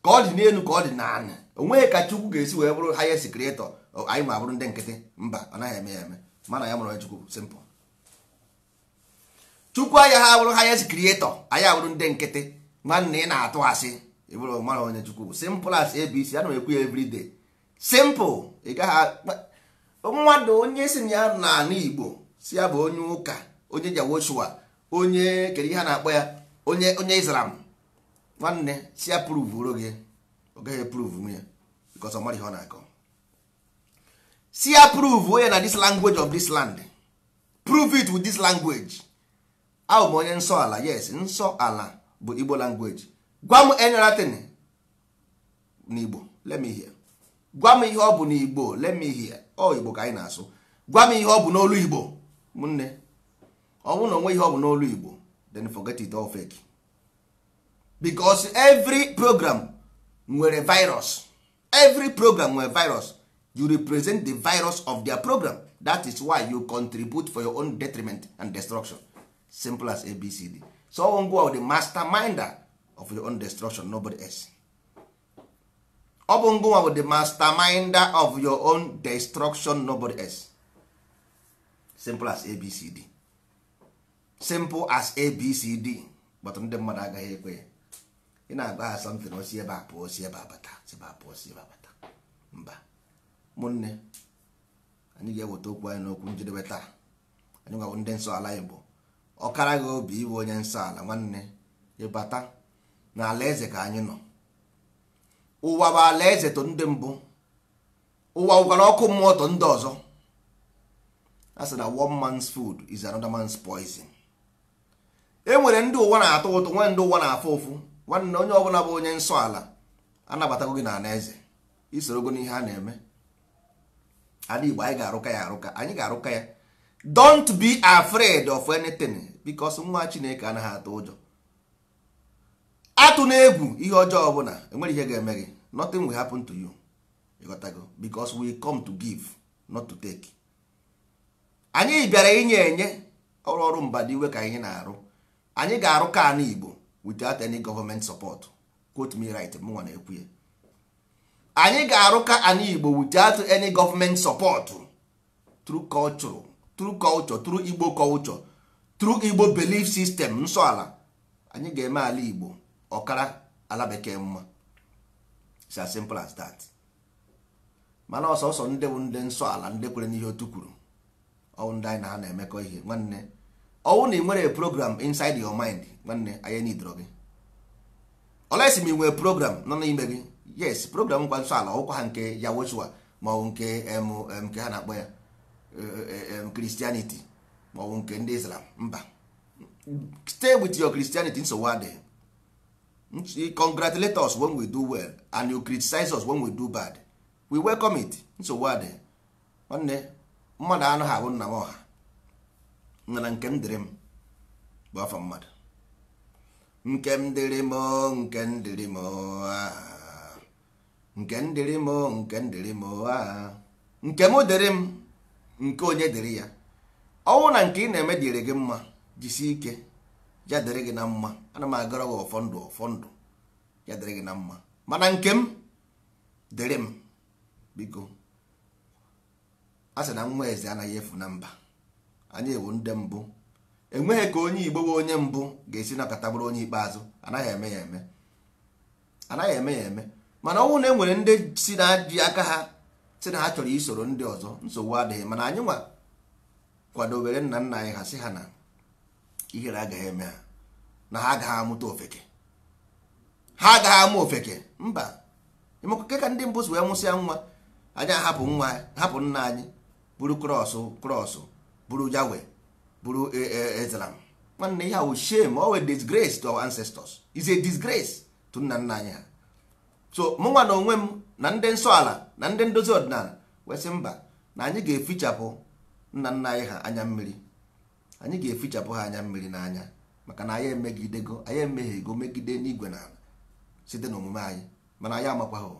ka ọ dị n'elu ka ọ dị n'ala. Onweghị ka Chukwu ga-esi wee bụrụ highest creator, anyị ma bụrụ ndị nkịtị. Mba, ọ naghị eme ya eme. Mana ya mụrụ Chukwu. Simple. Chukwu anya ha bụrụ highest creator, anyị abụrụ ndị nkịtị. Nwanne ị na-atụ asị ịbụrụ mara onye Chukwu. Simple as ABC. Ana m ekwu ya everyday. Simple. Ị gaghị mmadụ onye si ya n'ala Igbo si ya bụ onye ụka, onye Jawoshua, onye kedu ihe a na-akpọ ya, onye Islam. Nwanne si ya prove uro gị, ọ gaghị prove m ya because ọ mara ihe ọ na-akọ. Si ya prove onye na this language of this land. Prove it with this language. Ahụ m onye nsọ ala. Yes, nsọ ala bụ Igbo language. Gwa m anything n'Igbo, let me hear. Gwa m ihe ọ bụ n'Igbo, let me hear. Ọ Igbo ka anyị na-asụ. Gwa m ihe ọ bụ n'olu Igbo. Nne, ọ bụrụ na onwe ihe ọ bụ n'olu Igbo, then forget it, all fake. Because every program nwere virus. Every program nwere virus. You represent the virus of their program. That is why you contribute for your own detriment and destruction. Simple as ABCD. So go the masterminder of your own destruction, nobody else. Go the masterminder of your own destruction, nobody else. Simple as ABCD. Simple as ABCD. But ndị mmadụ agaghị ekwe ya. Ị na-agba ha something osi ebe a pụọ, osi ebe a bata, osi ebe a pụọ, osi ebe a bata. Mba. Ụmụnne, anyị ga-eweta okwu anyị n'okwu njedebe taa. Anyị gwa ndị nsọ ala Igbo. Ọkara gị obi iwe onye nsọ ala nwanne, ịbata na alaeze ka anyị nọ. Ụwa bụ alaeze to ndị mbụ. Ụwa ụgara ọkụ mmụọ to ndị ọzọ. A sị na one man's food is another man's poison. E nwere ndị ụwa na-atọ ụtọ, nwere ndị ụwa na-afụ ụfụ. Nwanne onye ọbụla bụ onye nsọ ala anabatago gị na alaeze. Isorogo n'ihe a na-eme. Ala Igbo anyị ga-arụka ya arụka. Anyị ga-arụka ya. Don't be afraid of anything because nwa Chineke anaghị atụ ụjọ. Atụ na-egwu ihe ọjọọ ọbụla, enwere ihe ga-eme gị. Nothing will happen to you. You got to go because we come to give, not to take. Anyị bịara inye enye. Ọrụ mbadi iwe ka anyị na-arụ. Anyị ga-arụ ka ana Igbo without any government support. Quote me right, m nwa na-ekwu ya. Anyị ga-arụ ka ana Igbo without any government support. Through culture, through Igbo culture, through Igbo belief system, nsọ ala. Anyị ga-eme ala Igbo ọkara ala bekee mma. It's as simple as that. Mana ọsọsọ ndị bụ ndị nsọ ala, ndị kwere n'ihe otu kwuru. Ọ ndị anyị na ha na-emekọ ihe nwanne. Ọwụ na ị nwere program inside your mind nwanne, anyị need gị. Olesi m nwere program nọ n'ime gị. Yes, program nkwa nsọ ala ọkwa ha nke Yawoshua ma ọ nke ha na-akpọ ya Christianity ma ọ nke ndị Islam. Mba. Stay with your Christianity nsogbu adịghị. Congratulate us when we do well and you criticize us when we do bad. We welcome it. Nsogbu adịghị. Nwanne mmadụ anụ ha bụ nna m ọha. Nna nke m dịrị m bụ afọ mmadụ. Nke m dịrị m, nke m dịrị m, nke m dịrị m, nke m dịrị m, nke m dịrị m, nke onye dịrị ya. Ọnwụ na nke ị na-eme dịrị gị mma, jisie ike ya dịrị gị na mma. Ana m agara gị ọfọ ndụ ya dịrị gị na mma, mana nke m dịrị m biko. A sị na nwa eze anaghị efu na mba. Anyị ewu ndị mbụ, enweghị ka onye Igbo bụ onye mbụ ga-esi nakọta bụrụ onye ikpeazụ. Anaghị eme ya eme. Mana ọnwụ na enwere ndị si na ji aka ha si na ha chọrọ isoro ndị ọzọ, nsogbu adịghị. Mana anyị nwa kwadobere nna nna anyị ha sị ha na ihere agaghị eme ha, na ha agaghị amụta ofeke, ha agaghị amụ ofeke. Mba, ịmakọke ka ndị mbụ si wee mụsịa nwa, anyị hapụ nna anyị buru krọsụ buru jawe buru Islam. Nwanne ihe ahụ shame, always disgrace to our ancestors. Is a disgrace to nna nna anyị ha. So mụnwa na onwe m na ndị nsọ ala na ndị ndozi ọdịnala wesị mba na anyị ga-efichapụ nna nna anyị ha anya mmiri. Anyị ga-efichapụ ha anya mmiri n'anya, maka na anyị emeghego megide n'igwe na ala site n'omume anyị. Mana anyị amakwaghị,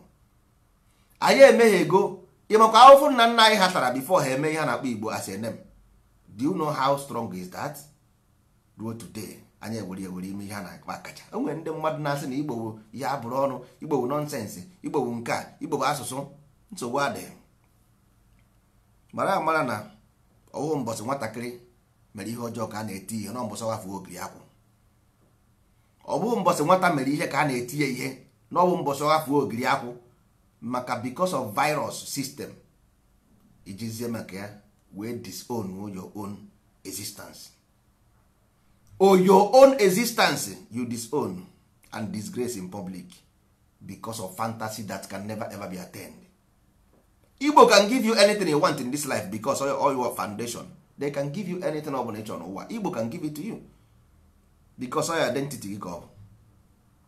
anyị emeghego ịmakwa ahụfụ nna nna anyị ha tara before ha eme ihe a na-akpọ Igbo as a name. Do you know how strong is that? Ruo today anyị ewere ime ihe a na-akpa akacha. O nwere ndị mmadụ na-asị na Igbo bụ ihe abụrụ ọnụ, Igbo bụ nọnsensị, Igbo bụ nke a, Igbo bụ asụsụ. Nsogbu adịghị. Mara na ọwụ mbọsị nwatakịrị mere ihe ọjọọ ka a na-eti ihe, na mbọsị ọghafuo ogiri akwụ. Ọ bụ mbọsị nwata mere ihe ka a na-eti ya ihe, na ọ bụ mbọsị ọghafuo ogiri akwụ. Maka because of virus system ijizie maka ya wee disown your own existence. Your own existence you disown and disgrace in public because of fantasy that can never ever be attained. Igbo can give you anything you want in this life because all your foundation. They can give you anything of nature n'ụwa. Igbo can give it to you because all your identity gị ka ọ bụ.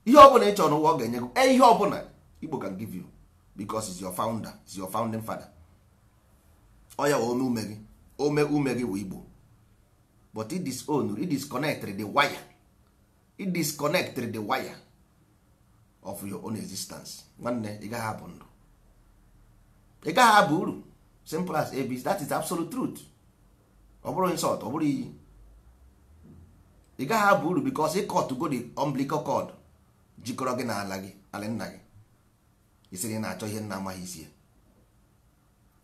Ihe ọ bụla ị chọrọ n'ụwa ọ ga-enye gị. Ihe ọ bụla Igbo can give you because it's your founder, it's your founding father. Oya ome ume gị, ume gị wụ Igbo. But it disconnected the wire. It disconnected the wire of your own existence. Nwanne, ị gaghị abụ ndụ, ị gaghị abụ uru. Simple as ABC. That is absolute truth. Ọ bụrụ insult, ọ bụrụ iyi. Ị gaghị abụ uru because ị cut to go the umbilical cord jikọrọ gị na ala gị, ala nna gị. Isi gị na-achọ ihe nna amaghị isi.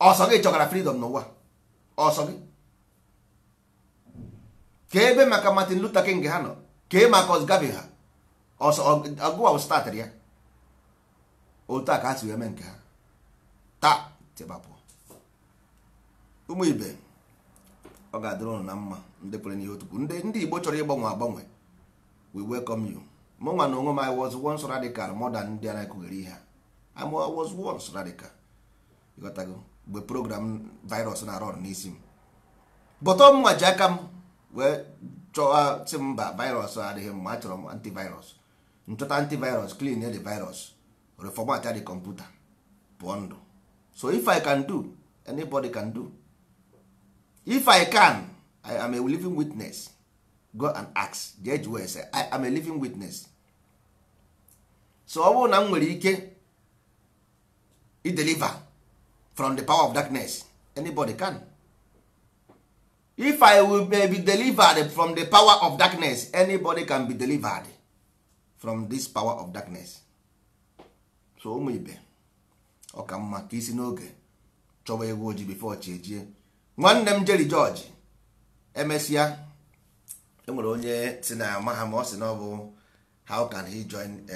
Ọsọ gị chọgara freedom n'ụwa, ọsọ gị. Ka ebe maka Martin Luther King ha nọ, ka ebe maka Osgavin ha, ọsọ agụwa startịrị ya. Otu a ka ha si eme nke ha. Taa tebapụ. Ụmụ ibe, ọ ga-adịrị ụnụ na mma ndị kwere n'ihe otukwu. Ndị Igbo chọrọ ịgbanwe, we welcome you. Mụnwa na onwe m, I was once radical more than ndị a na-ekwugheri ihe. I was once radical. Ịghọtago mgbe program virus na-arụ ọrụ n'isi m, bọtọ m nwa ji aka m wee chọwa sị mba virus adịghị mma, achọrọ m antivirus. Nchọta antivirus, clean the virus, reformat the computer, pụọ ndụ. So if I can do, anybody can do. If I can, I am a living witness. Go and ask Judge West, I am a living witness. So ọ bụrụ na m nwere ike deliver from the power of darkness, anybody can. If I will be delivered from the power of darkness, anybody can be delivered from this power of darkness. So ụmụ ibe, ọ ka mma ka isi n'oge chọwa egwu ojii before chi ejie. Nwanne m Jerry George emesịa, enwere onye si na amaha ma ọ sị na ọ bụ how can he join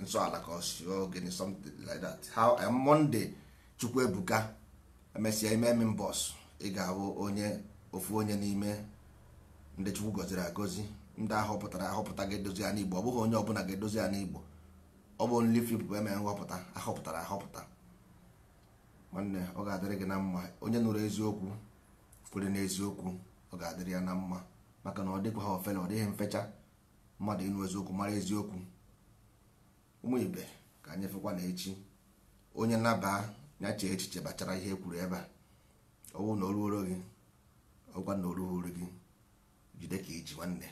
nsọ ala cause getting something like that. How Monday Chukwuebuka emesịa ime m boss, ị ga-abụ onye ofu onye n'ime ndị Chukwu gọziri agọzi, ndị ahọpụta ga-edozi ya n'Igbo. Ọ bụghị onye ọbụla ga-edozi ya n'Igbo, ọ bụ only few people eme nhọpụta ahọpụtara. Nwanne, ọ ga-adịrị gị na mma. Onye nụrụ eziokwu kwere n'eziokwu, ọ ga-adịrị ya na mma, maka na ọ dịkwa ha ofele, ọ dịghị mfecha mmadụ ịnụ eziokwu mara eziokwu. Ụmụ ibe, ka anyị fekwa na echi onye naba ya chee echiche bachara ihe ekwuru ebe a. Ọwụ na oruoro gị, ọgwa na oruoro gị, jide ka iji nwanne.